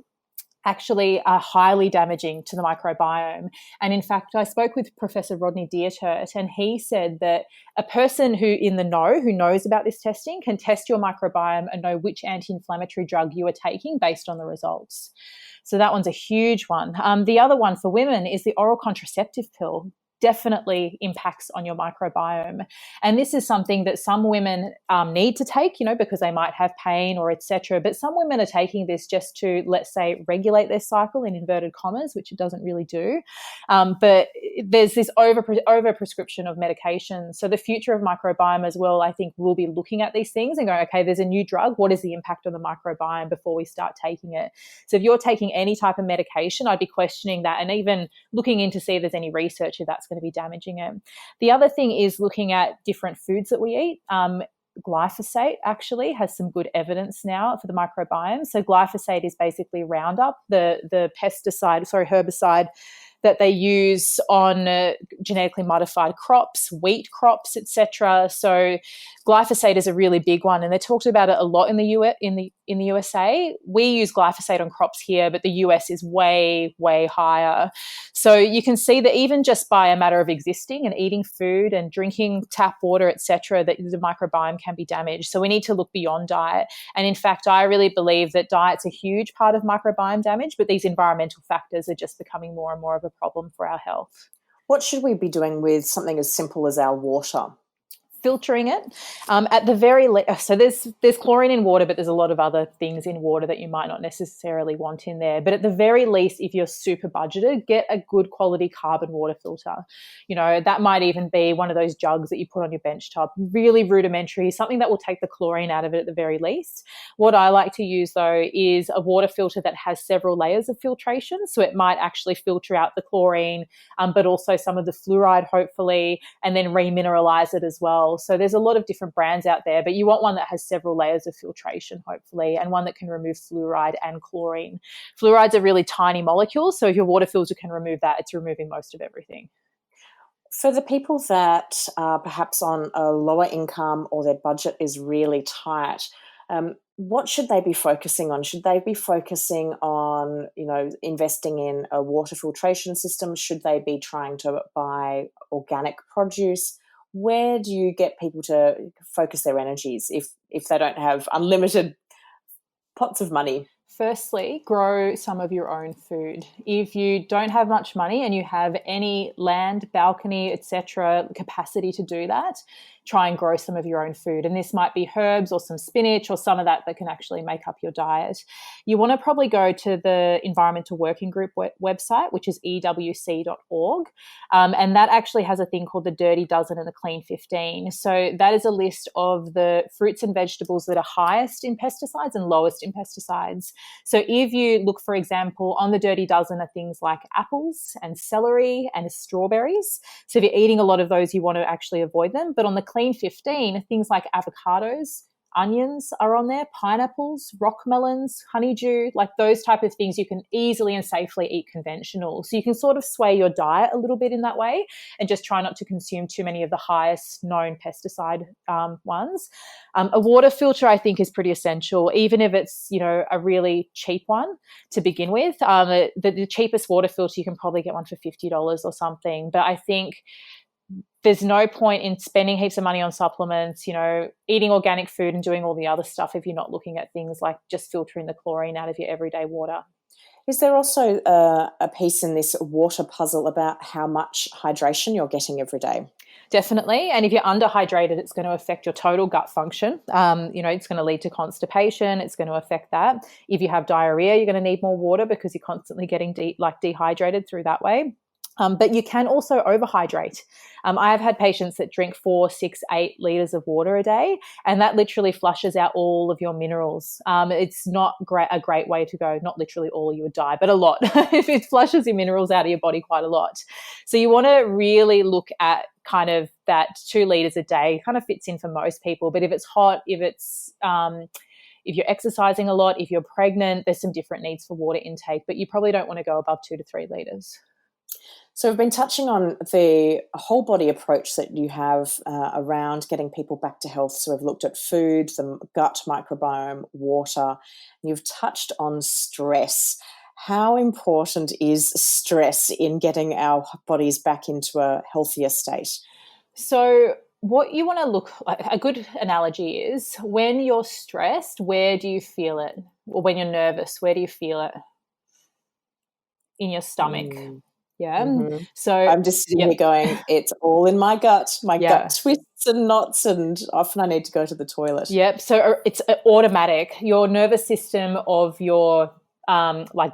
actually are highly damaging to the microbiome. And in fact, I spoke with Professor Rodney Diertert, and he said that a person who knows about this testing can test your microbiome and know which anti-inflammatory drug you are taking based on the results. So that one's a huge one. The other one for women is the oral contraceptive pill. Definitely impacts on your microbiome. And this is something that some women need to take, because they might have pain or etc. But some women are taking this just to, let's say, regulate their cycle in inverted commas, which it doesn't really do. But there's this over prescription of medication. So the future of microbiome as well, I think we'll be looking at these things and going, okay, there's a new drug. What is the impact on the microbiome before we start taking it? So if you're taking any type of medication, I'd be questioning that and even looking in to see if there's any research if that's going to be damaging it. The other thing is looking at different foods that we eat. Glyphosate actually has some good evidence now for the microbiome. So glyphosate is basically Roundup, the herbicide that they use on genetically modified crops, wheat crops, etc. So glyphosate is a really big one, and they talked about it a lot in the USA. We use glyphosate on crops here, but the US is way, way higher. So you can see that even just by a matter of existing and eating food and drinking tap water, etc., that the microbiome can be damaged. So we need to look beyond diet. And in fact, I really believe that diet's a huge part of microbiome damage, but these environmental factors are just becoming more and more of a problem for our health. What should we be doing with something as simple as our water? Filtering it at the very least. So there's chlorine in water, but there's a lot of other things in water that you might not necessarily want in there. But at the very least, if you're super budgeted, get a good quality carbon water filter. That might even be one of those jugs that you put on your bench top, really rudimentary, something that will take the chlorine out of it at the very least. What I like to use though is a water filter that has several layers of filtration. So it might actually filter out the chlorine, but also some of the fluoride hopefully, and then remineralize it as well. well. So there's a lot of different brands out there, but you want one that has several layers of filtration, hopefully, and one that can remove fluoride and chlorine. Fluoride's a really tiny molecule, so if your water filter can remove that, it's removing most of everything. For the people that are perhaps on a lower income or their budget is really tight, what should they be focusing on? Should they be focusing on, investing in a water filtration system? Should they be trying to buy organic produce? Where do you get people to focus their energies if they don't have unlimited pots of money? Firstly, grow some of your own food. If you don't have much money and you have any land, balcony, etc., capacity to do that, try and grow some of your own food. And this might be herbs or some spinach or some of that can actually make up your diet. You want to probably go to the Environmental Working Group website, which is ewc.org. And that actually has a thing called the Dirty Dozen and the Clean 15. So that is a list of the fruits and vegetables that are highest in pesticides and lowest in pesticides. So if you look, for example, on the Dirty Dozen are things like apples and celery and strawberries. So if you're eating a lot of those, you want to actually avoid them. But on the Clean 15, things like avocados, onions are on there, pineapples, rock melons, honeydew, like those type of things you can easily and safely eat conventional. So you can sort of sway your diet a little bit in that way and just try not to consume too many of the highest known pesticide ones. A water filter, I think, is pretty essential, even if it's, a really cheap one to begin with. The cheapest water filter, you can probably get one for $50 or something. But I think there's no point in spending heaps of money on supplements, eating organic food and doing all the other stuff if you're not looking at things like just filtering the chlorine out of your everyday water. Is there also a piece in this water puzzle about how much hydration you're getting every day? Definitely. And if you're underhydrated, it's going to affect your total gut function. It's going to lead to constipation. It's going to affect that. If you have diarrhea, you're going to need more water because you're constantly getting dehydrated through that way. But you can also overhydrate. I have had patients that drink 4, 6, 8 litres of water a day, and that literally flushes out all of your minerals. It's not a great way to go. Not literally all, you would die, but a lot. If it flushes your minerals out of your body quite a lot. So you want to really look at kind of that 2 litres a day. Kind of fits in for most people, but if it's hot, if you're exercising a lot, if you're pregnant, there's some different needs for water intake, but you probably don't want to go above 2 to 3 litres. So we've been touching on the whole body approach that you have around getting people back to health. So we've looked at food, the gut microbiome, water. You've touched on stress. How important is stress in getting our bodies back into a healthier state? So what you want to look like, a good analogy is when you're stressed, where do you feel it? Or when you're nervous, where do you feel it? In your stomach. Yeah. Mm-hmm. So I'm just sitting here going, it's all in my gut. My gut twists and knots, and often I need to go to the toilet. Yep. So it's automatic. Your nervous system of your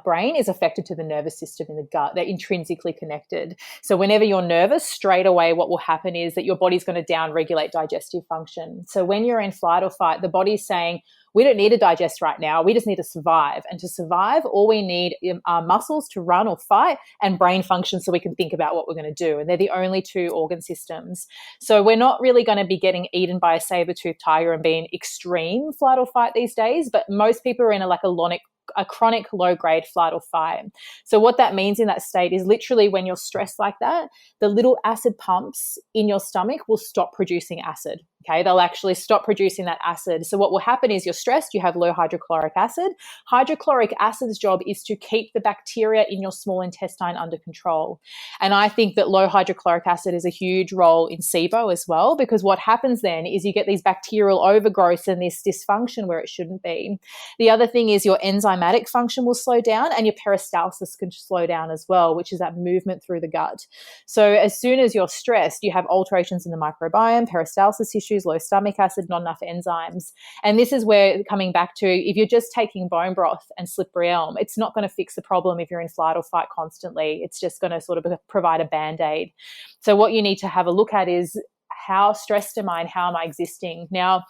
brain is affected to the nervous system in the gut. They're intrinsically connected. So whenever you're nervous, straight away what will happen is that your body's going to down-regulate digestive function. So when you're in flight or fight, the body's saying, we don't need to digest right now. We just need to survive. And to survive, all we need are muscles to run or fight and brain function so we can think about what we're going to do. And they're the only 2 organ systems. So we're not really going to be getting eaten by a saber-toothed tiger and being extreme flight or fight these days, but most people are in a chronic low-grade flight or fight. So what that means in that state is literally when you're stressed like that, the little acid pumps in your stomach will stop producing acid. Okay, they'll actually stop producing that acid. So what will happen is you're stressed, you have low hydrochloric acid. Hydrochloric acid's job is to keep the bacteria in your small intestine under control. And I think that low hydrochloric acid is a huge role in SIBO as well, because what happens then is you get these bacterial overgrowths and this dysfunction where it shouldn't be. The other thing is your enzymatic function will slow down and your peristalsis can slow down as well, which is that movement through the gut. So as soon as you're stressed, you have alterations in the microbiome, peristalsis issues, low stomach acid, not enough enzymes. And this is where, coming back to, if you're just taking bone broth and slippery elm, it's not going to fix the problem if you're in flight or fight constantly. It's just going to sort of provide a Band-Aid. So what you need to have a look at is, how stressed am I and how am I existing? Now,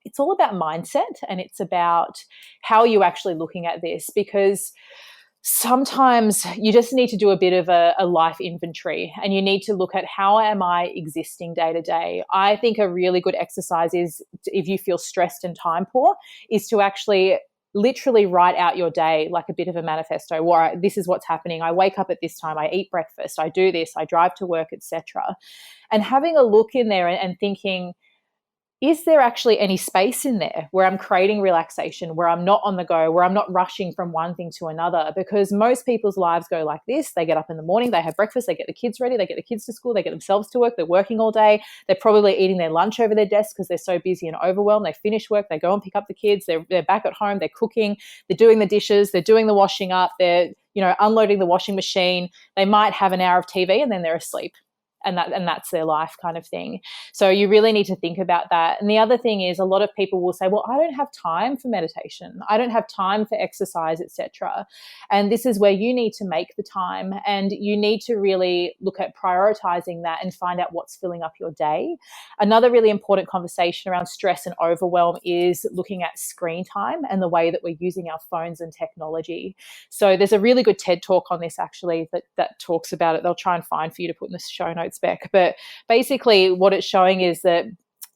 it's all about mindset and it's about how you're actually looking at this, because sometimes you just need to do a bit of a life inventory, and you need to look at, how am I existing day to day? I think a really good exercise is, if you feel stressed and time poor, is to actually literally write out your day like a bit of a manifesto. Or this is what's happening. I wake up at this time, I eat breakfast, I do this, I drive to work, etc. And having a look in there and thinking, is there actually any space in there where I'm creating relaxation, where I'm not on the go, where I'm not rushing from one thing to another? Because most people's lives go like this. They get up in the morning, they have breakfast, they get the kids ready, they get the kids to school, they get themselves to work, they're working all day. They're probably eating their lunch over their desk because they're so busy and overwhelmed. They finish work, they go and pick up the kids, they're back at home, they're cooking, they're doing the dishes, they're doing the washing up, they're, unloading the washing machine. They might have an hour of TV and then they're asleep. And that's their life, kind of thing. So you really need to think about that. And the other thing is, a lot of people will say, well, I don't have time for meditation, I don't have time for exercise, etc. And this is where you need to make the time, and you need to really look at prioritizing that and find out what's filling up your day. Another really important conversation around stress and overwhelm is looking at screen time and the way that we're using our phones and technology. So there's a really good TED talk on this, actually, that talks about it. They'll try and find for you to put in the show notes, Beck. But basically what it's showing is that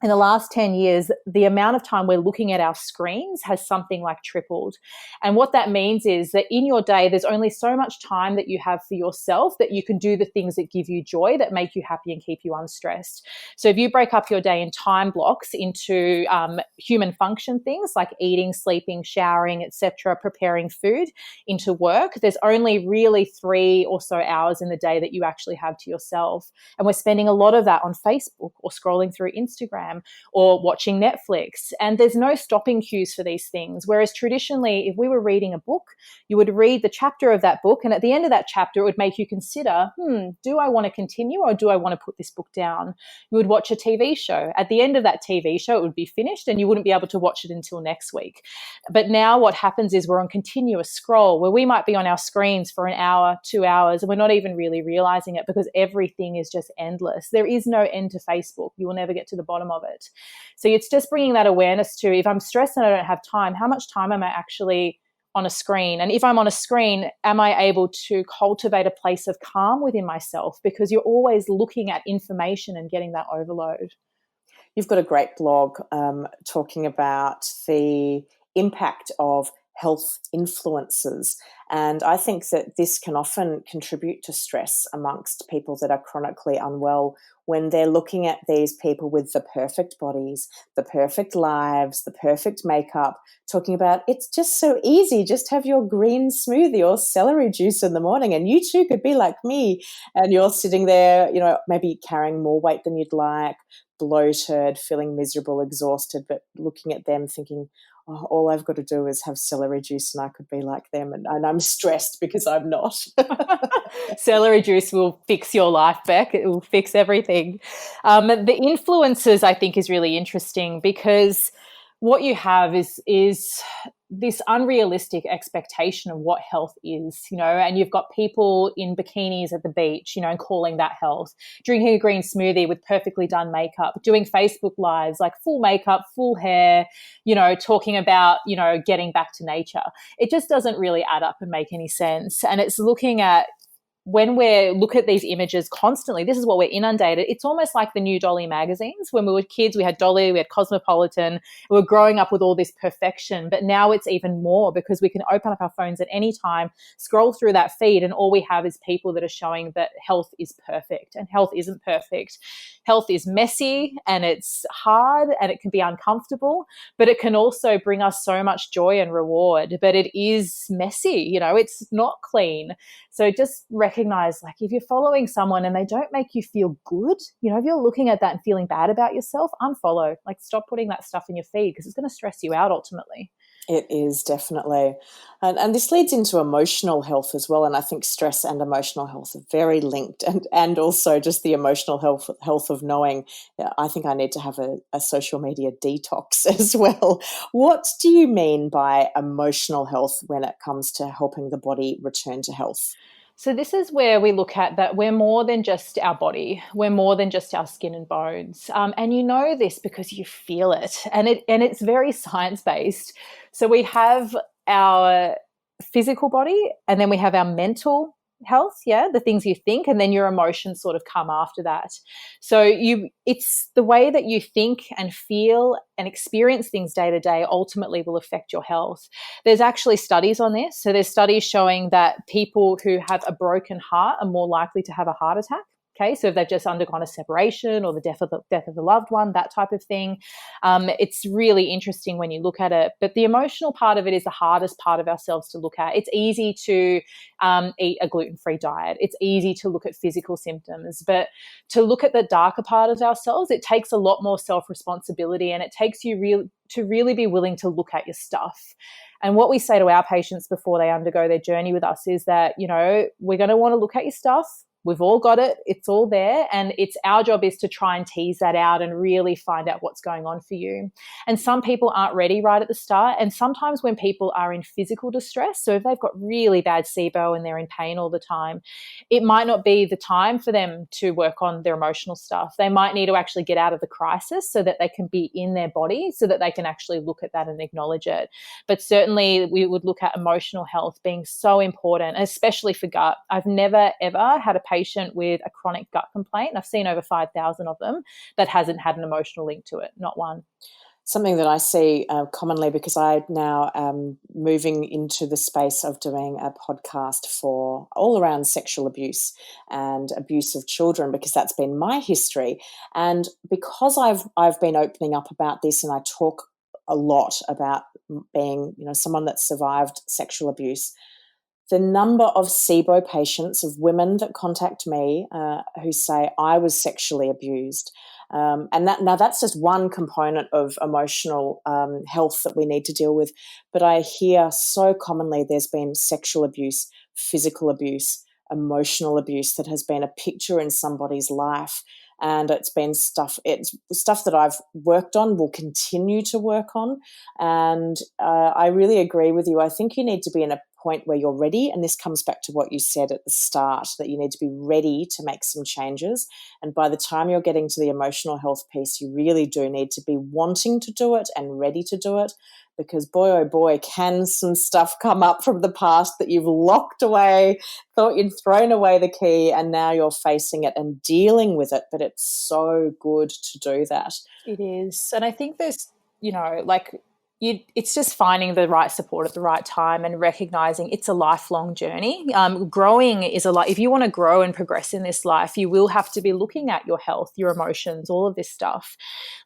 in the last 10 years, the amount of time we're looking at our screens has something like tripled. And what that means is that in your day, there's only so much time that you have for yourself that you can do the things that give you joy, that make you happy and keep you unstressed. So if you break up your day in time blocks into human function things like eating, sleeping, showering, etc., preparing food, into work, there's only really 3 or so hours in the day that you actually have to yourself. And we're spending a lot of that on Facebook or scrolling through Instagram or watching Netflix. And there's no stopping cues for these things. Whereas traditionally, if we were reading a book, you would read the chapter of that book, and at the end of that chapter, it would make you consider, do I want to continue or do I want to put this book down? You would watch a TV show. At the end of that TV show, it would be finished and you wouldn't be able to watch it until next week. But now what happens is we're on continuous scroll, where we might be on our screens for an hour, 2 hours, and we're not even really realizing it because everything is just endless. There is no end to Facebook. You will never get to the bottom of it. So it's just bringing that awareness to, if I'm stressed and I don't have time, how much time am I actually on a screen? And if I'm on a screen, am I able to cultivate a place of calm within myself? Because you're always looking at information and getting that overload. You've got a great blog talking about the impact of health influences. And I think that this can often contribute to stress amongst people that are chronically unwell, when they're looking at these people with the perfect bodies, the perfect lives, the perfect makeup, talking about, it's just so easy, just have your green smoothie or celery juice in the morning and you too could be like me. And you're sitting there, maybe carrying more weight than you'd like, bloated, feeling miserable, exhausted, but looking at them thinking, oh, all I've got to do is have celery juice and I could be like them. And I'm stressed because I'm not. Celery juice will fix your life, Beck. It will fix everything. The influences, I think, is really interesting, because what you have is this unrealistic expectation of what health is, and you've got people in bikinis at the beach, and calling that health, drinking a green smoothie with perfectly done makeup, doing Facebook lives, like full makeup, full hair, talking about, getting back to nature. It just doesn't really add up and make any sense. And it's looking at, when we look at these images constantly, this is what we're inundated. It's almost like the new Dolly magazines. When we were kids, we had Dolly, we had Cosmopolitan. We were growing up with all this perfection, but now it's even more, because we can open up our phones at any time, scroll through that feed, and all we have is people that are showing that health is perfect, and health isn't perfect. Health is messy and it's hard and it can be uncomfortable, but it can also bring us so much joy and reward. But it is messy, it's not clean. So just recognize, like, if you're following someone and they don't make you feel good, if you're looking at that and feeling bad about yourself, unfollow. Like, stop putting that stuff in your feed, because it's going to stress you out ultimately. It is, definitely. And this leads into emotional health as well. And I think stress and emotional health are very linked, and also just the emotional health of knowing, I think I need to have a social media detox as well. What do you mean by emotional health when it comes to helping the body return to health? So this is where we look at that we're more than just our body. We're more than just our skin and bones. And you know this because you feel it. And it's very science-based. So we have our physical body, and then we have our mental health, the things you think, and then your emotions sort of come after that. So it's the way that you think and feel and experience things day to day ultimately will affect your health. There's actually studies on this. So there's studies showing that people who have a broken heart are more likely to have a heart attack. Okay, so if they've just undergone a separation or the death of a loved one, that type of thing, it's really interesting when you look at it. But the emotional part of it is the hardest part of ourselves to look at. It's easy to eat a gluten-free diet. It's easy to look at physical symptoms, but to look at the darker part of ourselves, it takes a lot more self-responsibility, and it takes you to really be willing to look at your stuff. And what we say to our patients before they undergo their journey with us is that, we're going to want to look at your stuff. We've all got it. It's all there. And it's our job is to try and tease that out and really find out what's going on for you. And some people aren't ready right at the start. And sometimes when people are in physical distress, so if they've got really bad SIBO and they're in pain all the time, it might not be the time for them to work on their emotional stuff. They might need to actually get out of the crisis so that they can be in their body, so that they can actually look at that and acknowledge it. But certainly we would look at emotional health being so important, especially for gut. I've never, ever had a patient with a chronic gut complaint, and I've seen over 5,000 of them, that hasn't had an emotional link to it, not one. Something that I see commonly, because I now am moving into the space of doing a podcast for all around sexual abuse and abuse of children, because that's been my history. And because I've been opening up about this, and I talk a lot about being, someone that survived sexual abuse, the number of SIBO patients, of women that contact me who say, I was sexually abused. And that's just one component of emotional health that we need to deal with. But I hear so commonly there's been sexual abuse, physical abuse, emotional abuse that has been a picture in somebody's life. And it's stuff that I've worked on, will continue to work on. And I really agree with you. I think you need to be in a point where you're ready, and this comes back to what you said at the start, that you need to be ready to make some changes. And by the time you're getting to the emotional health piece, you really do need to be wanting to do it and ready to do it, because boy, oh boy, can some stuff come up from the past that you've locked away, thought you'd thrown away the key, and now you're facing it and dealing with it. But it's so good to do that. It is. And I think there's, it's just finding the right support at the right time and recognizing it's a lifelong journey. Growing is if you want to grow and progress in this life, you will have to be looking at your health, your emotions, all of this stuff.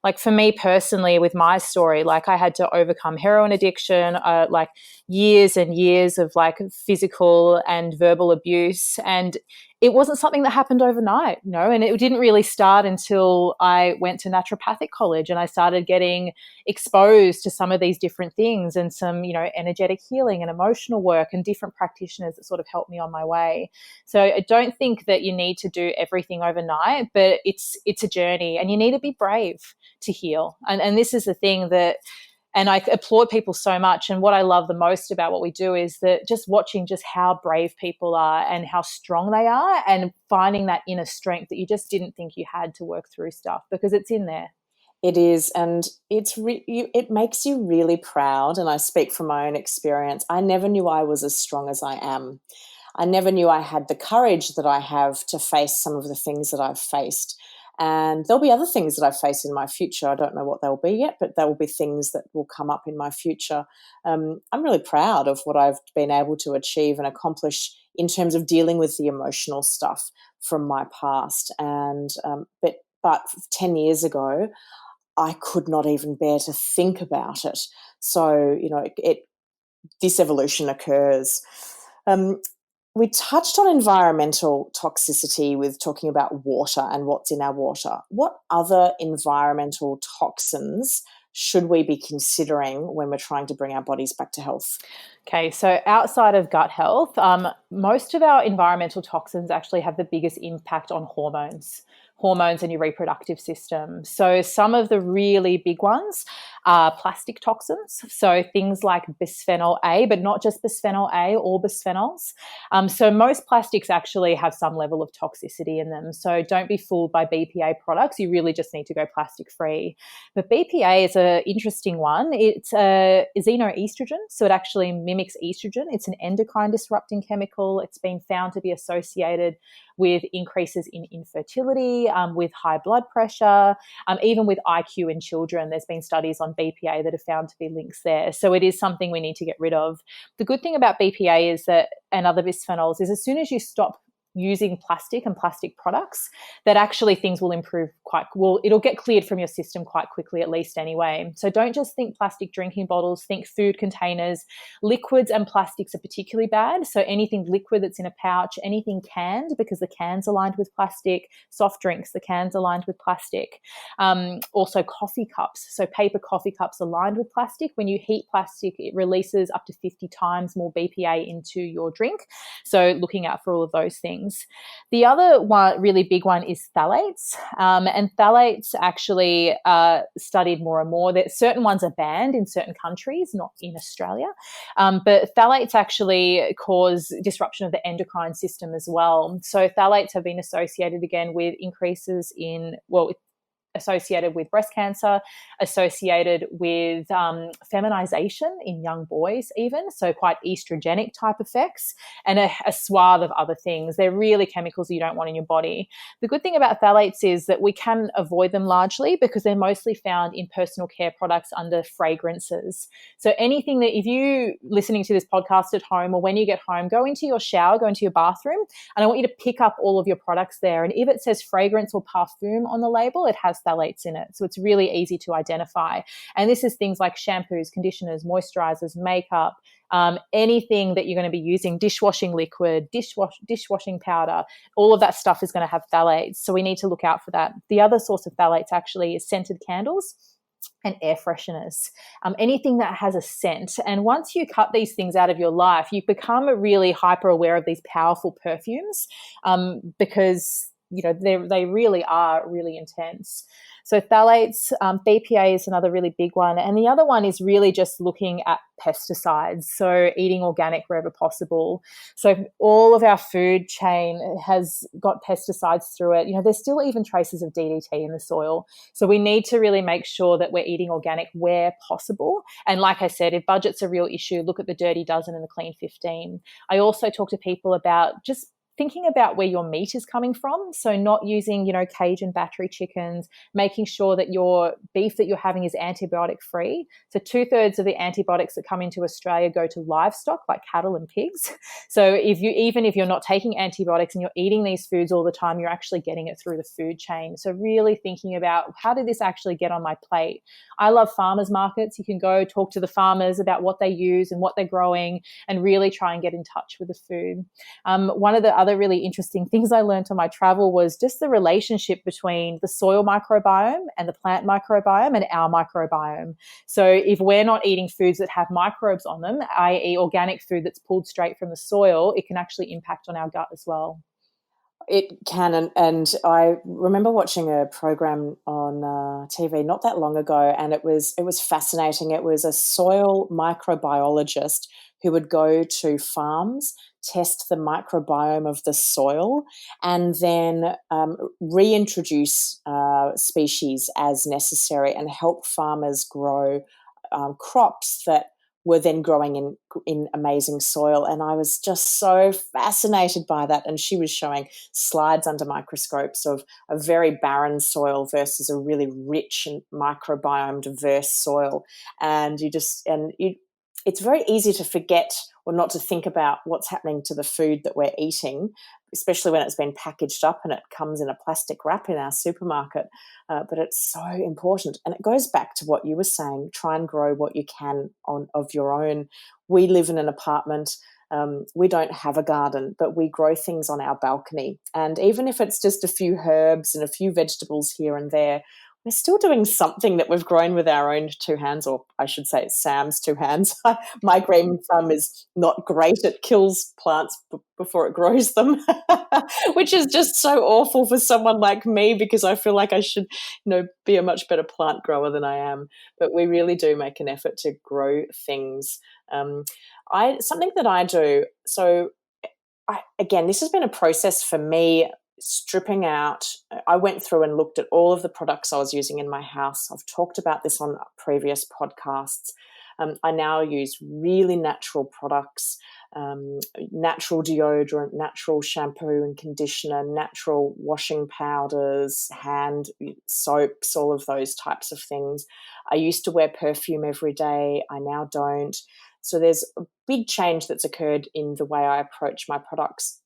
Like for me personally, with my story, I had to overcome heroin addiction, years and years of physical and verbal abuse. And it wasn't something that happened overnight, and it didn't really start until I went to naturopathic college and I started getting exposed to some of these different things and some, energetic healing and emotional work and different practitioners that sort of helped me on my way. So I don't think that you need to do everything overnight, but it's a journey, and you need to be brave to heal. And this is the thing that, and I applaud people so much. And what I love the most about what we do is that just watching just how brave people are and how strong they are, and finding that inner strength that you just didn't think you had to work through stuff, because it's in there. It is, and it makes you really proud. And I speak from my own experience. I never knew I was as strong as I am. I never knew I had the courage that I have to face some of the things that I've faced. And there'll be other things that I face in my future. I don't know what they'll be yet, but there will be things that will come up in my future. I'm really proud of what I've been able to achieve and accomplish in terms of dealing with the emotional stuff from my past. And but 10 years ago, I could not even bear to think about it. So, this evolution occurs. We touched on environmental toxicity with talking about water and what's in our water. What other environmental toxins should we be considering when we're trying to bring our bodies back to health? Okay, so outside of gut health, most of our environmental toxins actually have the biggest impact on hormones and your reproductive system. So some of the really big ones are plastic toxins. So things like bisphenol A, but not just bisphenol A, or bisphenols. So most plastics actually have some level of toxicity in them. So don't be fooled by BPA products. You really just need to go plastic free. But BPA is an interesting one. It's a xenoestrogen, so it actually mimics estrogen. It's an endocrine disrupting chemical. It's been found to be associated with increases in infertility, with high blood pressure, even with IQ in children. There's been studies on BPA that have found to be links there. So it is something we need to get rid of. The good thing about BPA is that, and other bisphenols, is as soon as you stop using plastic and plastic products, that actually things will improve it'll get cleared from your system quite quickly, at least anyway. So don't just think plastic drinking bottles, think food containers. Liquids and plastics are particularly bad. So anything liquid that's in a pouch, anything canned, because the can's aligned with plastic, soft drinks, the can's aligned with plastic. Also coffee cups. So paper coffee cups aligned with plastic. When you heat plastic, it releases up to 50 times more BPA into your drink. So looking out for all of those things. The other one, really big one, is phthalates. And phthalates actually are studied more and more. Certain ones are banned in certain countries, not in Australia. But phthalates actually cause disruption of the endocrine system as well. So phthalates have been associated again with increases in, associated with breast cancer, associated with feminization in young boys even, so quite estrogenic type effects, and a swath of other things. They're really chemicals you don't want in your body. The good thing about phthalates is that we can avoid them largely because they're mostly found in personal care products under fragrances. So anything that, if you listening to this podcast at home or when you get home, go into your shower, go into your bathroom, and I want you to pick up all of your products there. And if it says fragrance or parfum on the label, it has phthalates in it. So it's really easy to identify. And this is things like shampoos, conditioners, moisturizers, makeup, anything that you're going to be using, dishwashing liquid, dishwashing powder, all of that stuff is going to have phthalates. So we need to look out for that. The other source of phthalates actually is scented candles and air fresheners, anything that has a scent. And once you cut these things out of your life, you become really hyper aware of these powerful perfumes because they really are really intense. So phthalates, BPA is another really big one. And the other one is really just looking at pesticides, so eating organic wherever possible. So all of our food chain has got pesticides through it. There's still even traces of DDT in the soil. So we need to really make sure that we're eating organic where possible. And like I said, if budget's a real issue, look at the Dirty Dozen and the Clean 15. I also talk to people about just thinking about where your meat is coming from. So not using, Cajun battery chickens, making sure that your beef that you're having is antibiotic free. So 2/3 of the antibiotics that come into Australia go to livestock like cattle and pigs. So even if you're not taking antibiotics and you're eating these foods all the time, you're actually getting it through the food chain. So really thinking about, how did this actually get on my plate? I love farmers markets. You can go talk to the farmers about what they use and what they're growing and really try and get in touch with the food. One of the other really interesting things I learned on my travel was just the relationship between the soil microbiome and the plant microbiome and our microbiome. So if we're not eating foods that have microbes on them, i.e. organic food that's pulled straight from the soil, it can actually impact on our gut as well. It can, and I remember watching a program on TV not that long ago, and it was fascinating. It was a soil microbiologist who would go to farms, test the microbiome of the soil, and then reintroduce species as necessary and help farmers grow crops that were then growing in amazing soil. And I was just so fascinated by that. And she was showing slides under microscopes of a very barren soil versus a really rich and microbiome diverse soil. And it's very easy to forget or not to think about what's happening to the food that we're eating, especially when it's been packaged up and it comes in a plastic wrap in our supermarket. But it's so important. And it goes back to what you were saying, try and grow what you can of your own. We live in an apartment. We don't have a garden, but we grow things on our balcony. And even if it's just a few herbs and a few vegetables here and there, we're still doing something that we've grown with our own two hands, or I should say Sam's two hands. My green thumb is not great. It kills plants before it grows them, which is just so awful for someone like me, because I feel like I should, be a much better plant grower than I am. But we really do make an effort to grow things. Something that I do, so again, this has been a process for me, stripping out. I went through and looked at all of the products I was using in my house. I've talked about this on previous podcasts. I now use really natural products, natural deodorant, natural shampoo and conditioner, natural washing powders, hand soaps, all of those types of things. I used to wear perfume every day. I now don't. So there's a big change that's occurred in the way I approach my products.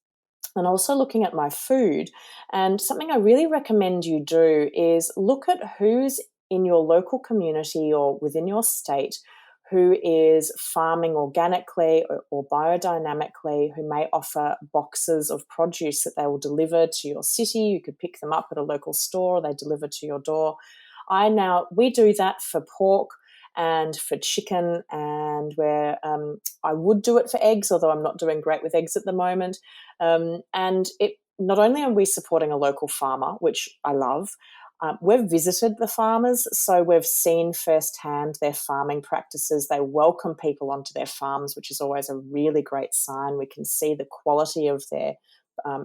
And also looking at my food. And something I really recommend you do is look at who's in your local community or within your state who is farming organically or biodynamically, who may offer boxes of produce that they will deliver to your city. You could pick them up at a local store, they deliver to your door. We do that for pork and for chicken, and where I would do it for eggs, although I'm not doing great with eggs at the moment. And it not only are we supporting a local farmer, which I love, we've visited the farmers, so we've seen firsthand their farming practices. They welcome people onto their farms, which is always a really great sign. We can see the quality of their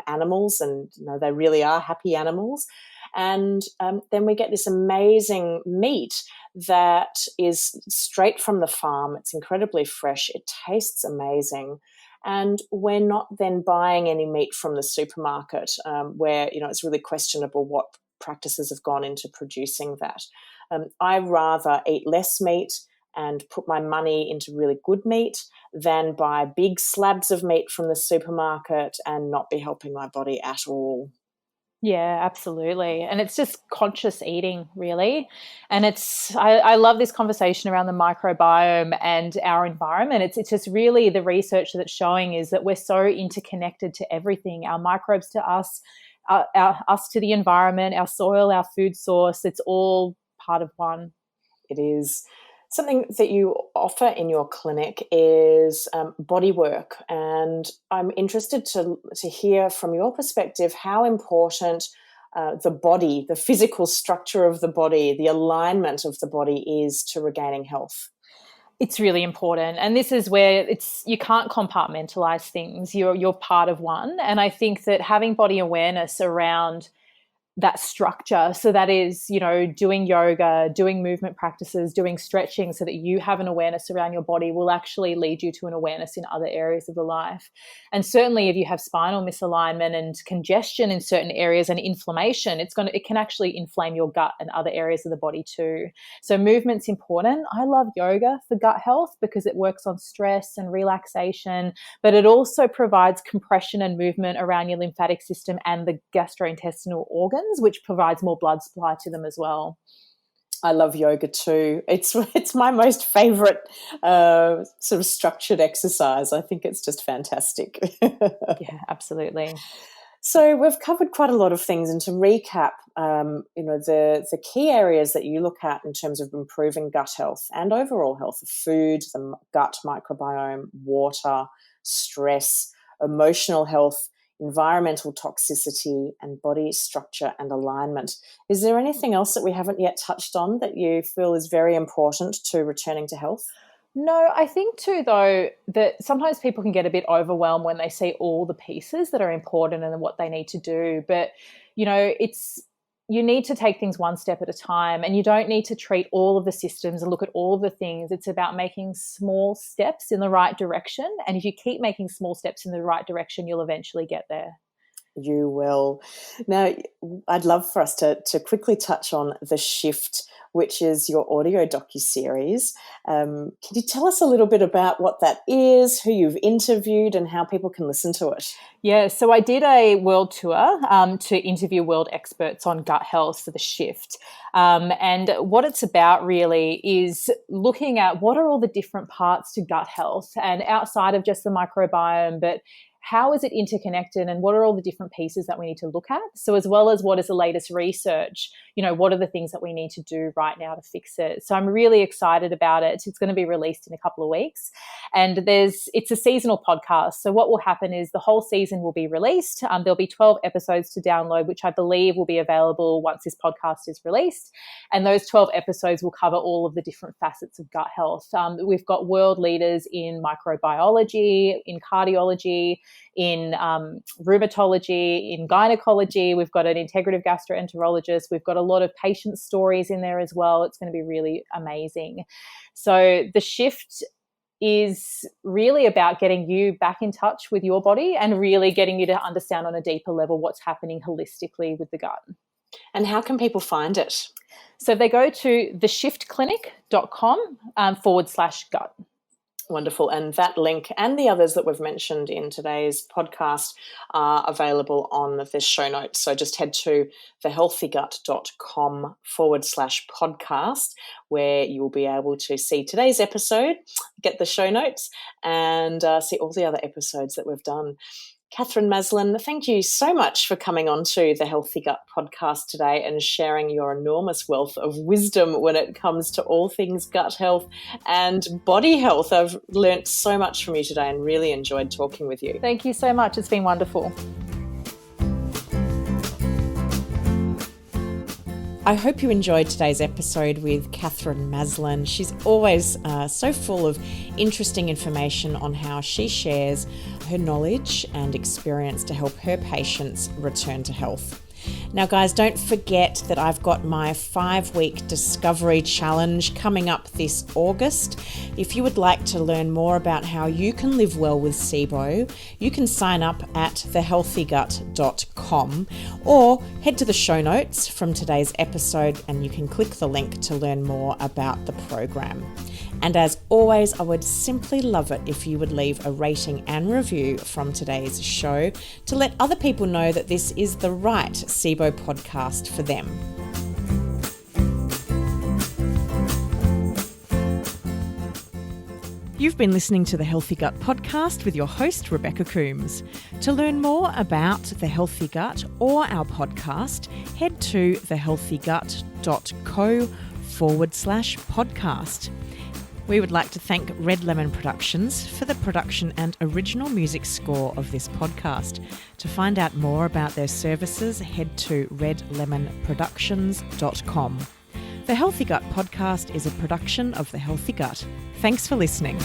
animals, and they really are happy animals. And then we get this amazing meat that is straight from the farm. It's incredibly fresh. It tastes amazing. And we're not then buying any meat from the supermarket where, it's really questionable what practices have gone into producing that. I rather eat less meat and put my money into really good meat than buy big slabs of meat from the supermarket and not be helping my body at all. Yeah, absolutely. And it's just conscious eating, really. And I love this conversation around the microbiome and our environment. It's just really the research that's showing is that we're so interconnected to everything, our microbes to us, us to the environment, our soil, our food source. It's all part of one. It is. Something that you offer in your clinic is body work, and I'm interested to hear from your perspective how important the body, the physical structure of the body, the alignment of the body is to regaining health. It's really important, and this is where you can't compartmentalize things. You're part of one, and I think that having body awareness around that structure. So that is, doing yoga, doing movement practices, doing stretching so that you have an awareness around your body will actually lead you to an awareness in other areas of the life. And certainly if you have spinal misalignment and congestion in certain areas and inflammation, it can actually inflame your gut and other areas of the body too. So movement's important. I love yoga for gut health because it works on stress and relaxation, but it also provides compression and movement around your lymphatic system and the gastrointestinal organs, which provides more blood supply to them as well. I love yoga too. It's my most favorite sort of structured exercise. I think it's just fantastic. Yeah, absolutely. So we've covered quite a lot of things, and to recap, the key areas that you look at in terms of improving gut health and overall health of food, the gut microbiome, water, stress, emotional health, environmental toxicity, and body structure and alignment. Is there anything else that we haven't yet touched on that you feel is very important to returning to health? No, I think too, though, that sometimes people can get a bit overwhelmed when they see all the pieces that are important and what they need to do. But, you need to take things one step at a time, and you don't need to treat all of the systems and look at all of the things. It's about making small steps in the right direction. And if you keep making small steps in the right direction, you'll eventually get there. You will. Now, I'd love for us to quickly touch on The Shift, which is your audio docuseries. Can you tell us a little bit about what that is, who you've interviewed, and how people can listen to it? Yeah, so I did a world tour to interview world experts on gut health for The Shift. And what it's about really is looking at what are all the different parts to gut health, and outside of just the microbiome, but how is it interconnected and what are all the different pieces that we need to look at? So as well as what is the latest research, what are the things that we need to do right now to fix it? So I'm really excited about it. It's going to be released in a couple of weeks, and it's a seasonal podcast. So what will happen is the whole season will be released. There'll be 12 episodes to download, which I believe will be available once this podcast is released. And those 12 episodes will cover all of the different facets of gut health. We've got world leaders in microbiology, in cardiology, in rheumatology, in gynecology. We've got an integrative gastroenterologist. We've got a lot of patient stories in there as well. It's going to be really amazing. So the shift is really about getting you back in touch with your body and really getting you to understand on a deeper level what's happening holistically with the gut. And how can people find it? So they go to theshiftclinic.com /gut. Wonderful. And that link and the others that we've mentioned in today's podcast are available on the show notes. So just head to thehealthygut.com /podcast, where you will be able to see today's episode, get the show notes, and see all the other episodes that we've done. Katherine Maslen, thank you so much for coming on to the Healthy Gut podcast today and sharing your enormous wealth of wisdom when it comes to all things gut health and body health. I've learnt so much from you today and really enjoyed talking with you. Thank you so much. It's been wonderful. I hope you enjoyed today's episode with Katherine Maslen. She's always so full of interesting information on how she shares her knowledge and experience to help her patients return to health. Now, guys, don't forget that I've got my 5-week discovery challenge coming up this August. If you would like to learn more about how you can live well with SIBO, you can sign up at thehealthygut.com or head to the show notes from today's episode and you can click the link to learn more about the program. And as always, I would simply love it if you would leave a rating and review from today's show to let other people know that this is the right SIBO podcast for them. You've been listening to the Healthy Gut podcast with your host, Rebecca Coombs. To learn more about the Healthy Gut or our podcast, head to thehealthygut.co /podcast. We would like to thank Red Lemon Productions for the production and original music score of this podcast. To find out more about their services, head to redlemonproductions.com. The Healthy Gut podcast is a production of The Healthy Gut. Thanks for listening.